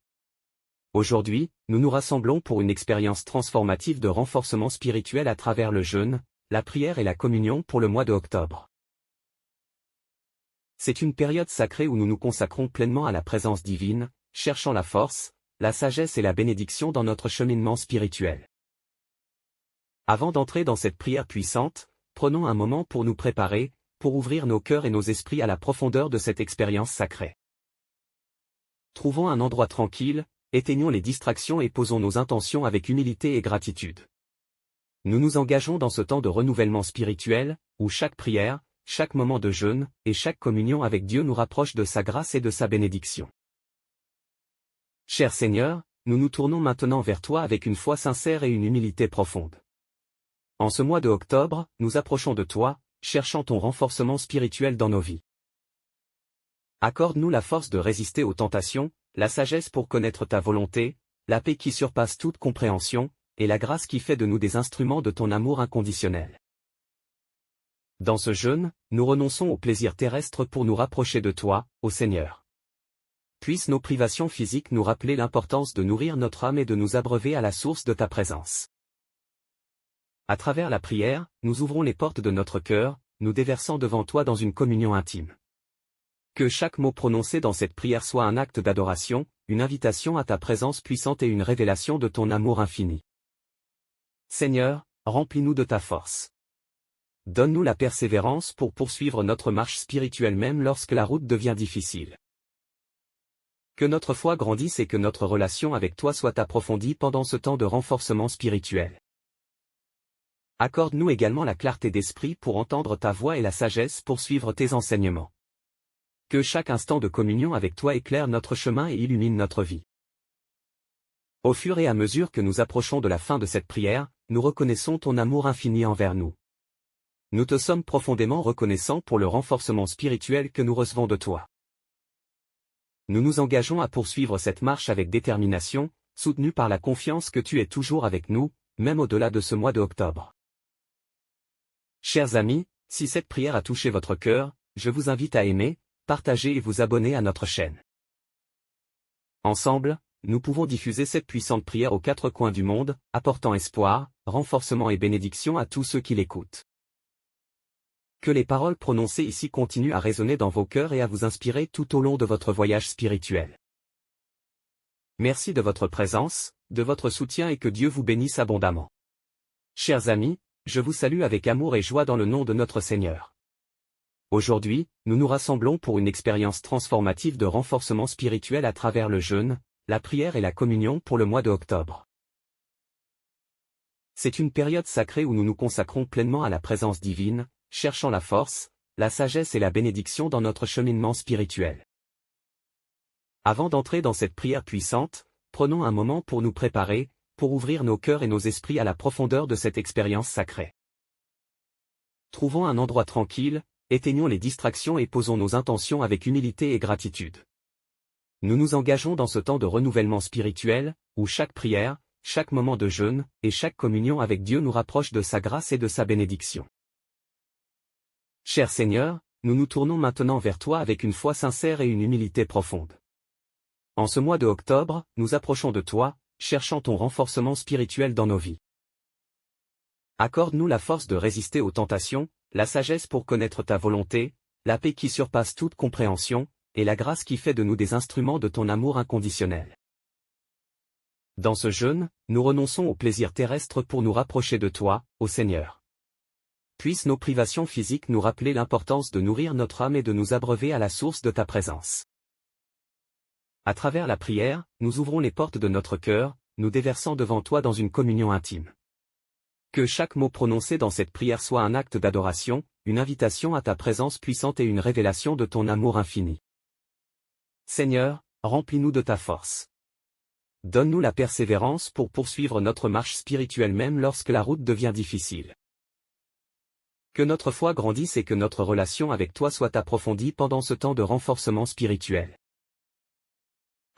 Aujourd'hui, nous nous rassemblons pour une expérience transformative de renforcement spirituel à travers le jeûne, la prière et la communion pour le mois de octobre. C'est une période sacrée où nous nous consacrons pleinement à la présence divine, cherchant la force, la sagesse et la bénédiction dans notre cheminement spirituel. Avant d'entrer dans cette prière puissante, prenons un moment pour nous préparer, pour ouvrir nos cœurs et nos esprits à la profondeur de cette expérience sacrée. Trouvons un endroit tranquille, éteignons les distractions et posons nos intentions avec humilité et gratitude. Nous nous engageons dans ce temps de renouvellement spirituel, où chaque prière, chaque moment de jeûne, et chaque communion avec Dieu nous rapproche de sa grâce et de sa bénédiction. Cher Seigneur, nous nous tournons maintenant vers toi avec une foi sincère et une humilité profonde. En ce mois de octobre, nous approchons de toi, cherchant ton renforcement spirituel dans nos vies. Accorde-nous la force de résister aux tentations, la sagesse pour connaître ta volonté, la paix qui surpasse toute compréhension, et la grâce qui fait de nous des instruments de ton amour inconditionnel. Dans ce jeûne, nous renonçons aux plaisirs terrestres pour nous rapprocher de toi, ô Seigneur. Puissent nos privations physiques nous rappeler l'importance de nourrir notre âme et de nous abreuver à la source de ta présence. À travers la prière, nous ouvrons les portes de notre cœur, nous déversant devant toi dans une communion intime. Que chaque mot prononcé dans cette prière soit un acte d'adoration, une invitation à ta présence puissante et une révélation de ton amour infini. Seigneur, remplis-nous de ta force. Donne-nous la persévérance pour poursuivre notre marche spirituelle même lorsque la route devient difficile. Que notre foi grandisse et que notre relation avec toi soit approfondie pendant ce temps de renforcement spirituel. Accorde-nous également la clarté d'esprit pour entendre ta voix et la sagesse pour suivre tes enseignements. Que chaque instant de communion avec toi éclaire notre chemin et illumine notre vie. Au fur et à mesure que nous approchons de la fin de cette prière, nous reconnaissons ton amour infini envers nous. Nous te sommes profondément reconnaissants pour le renforcement spirituel que nous recevons de toi. Nous nous engageons à poursuivre cette marche avec détermination, soutenus par la confiance que tu es toujours avec nous, même au-delà de ce mois de octobre. Chers amis, si cette prière a touché votre cœur, je vous invite à aimer, partager et vous abonner à notre chaîne. Ensemble, nous pouvons diffuser cette puissante prière aux quatre coins du monde, apportant espoir, renforcement et bénédiction à tous ceux qui l'écoutent. Que les paroles prononcées ici continuent à résonner dans vos cœurs et à vous inspirer tout au long de votre voyage spirituel. Merci de votre présence, de votre soutien et que Dieu vous bénisse abondamment. Chers amis, je vous salue avec amour et joie dans le nom de notre Seigneur. Aujourd'hui, nous nous rassemblons pour une expérience transformative de renforcement spirituel à travers le jeûne, la prière et la communion pour le mois de octobre. C'est une période sacrée où nous nous consacrons pleinement à la présence divine, cherchant la force, la sagesse et la bénédiction dans notre cheminement spirituel. Avant d'entrer dans cette prière puissante, prenons un moment pour nous préparer, pour ouvrir nos cœurs et nos esprits à la profondeur de cette expérience sacrée. Trouvons un endroit tranquille, éteignons les distractions et posons nos intentions avec humilité et gratitude. Nous nous engageons dans ce temps de renouvellement spirituel, où chaque prière, chaque moment de jeûne, et chaque communion avec Dieu nous rapproche de sa grâce et de sa bénédiction. Cher Seigneur, nous nous tournons maintenant vers toi avec une foi sincère et une humilité profonde. En ce mois de octobre, nous approchons de toi, cherchant ton renforcement spirituel dans nos vies. Accorde-nous la force de résister aux tentations, la sagesse pour connaître ta volonté, la paix qui surpasse toute compréhension, et la grâce qui fait de nous des instruments de ton amour inconditionnel. Dans ce jeûne, nous renonçons aux plaisirs terrestres pour nous rapprocher de toi, ô Seigneur. Puissent nos privations physiques nous rappeler l'importance de nourrir notre âme et de nous abreuver à la source de ta présence. À travers la prière, nous ouvrons les portes de notre cœur, nous déversant devant toi dans une communion intime. Que chaque mot prononcé dans cette prière soit un acte d'adoration, une invitation à ta présence puissante et une révélation de ton amour infini. Seigneur, remplis-nous de ta force. Donne-nous la persévérance pour poursuivre notre marche spirituelle même lorsque la route devient difficile. Que notre foi grandisse et que notre relation avec toi soit approfondie pendant ce temps de renforcement spirituel.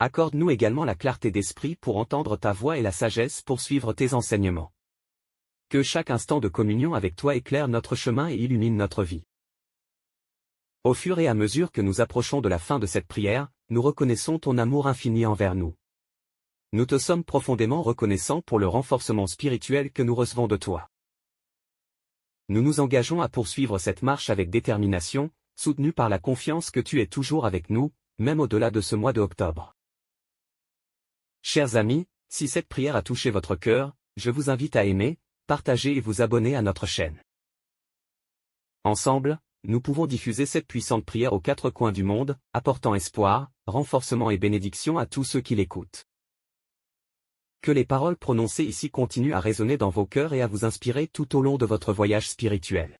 Accorde-nous également la clarté d'esprit pour entendre ta voix et la sagesse pour suivre tes enseignements. Que chaque instant de communion avec toi éclaire notre chemin et illumine notre vie. Au fur et à mesure que nous approchons de la fin de cette prière, nous reconnaissons ton amour infini envers nous. Nous te sommes profondément reconnaissants pour le renforcement spirituel que nous recevons de toi. Nous nous engageons à poursuivre cette marche avec détermination, soutenus par la confiance que tu es toujours avec nous, même au-delà de ce mois de octobre. Chers amis, si cette prière a touché votre cœur, je vous invite à aimer, partager et vous abonner à notre chaîne. Ensemble, nous pouvons diffuser cette puissante prière aux quatre coins du monde, apportant espoir, renforcement et bénédiction à tous ceux qui l'écoutent. Que les paroles prononcées ici continuent à résonner dans vos cœurs et à vous inspirer tout au long de votre voyage spirituel.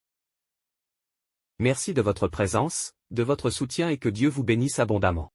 Merci de votre présence, de votre soutien et que Dieu vous bénisse abondamment.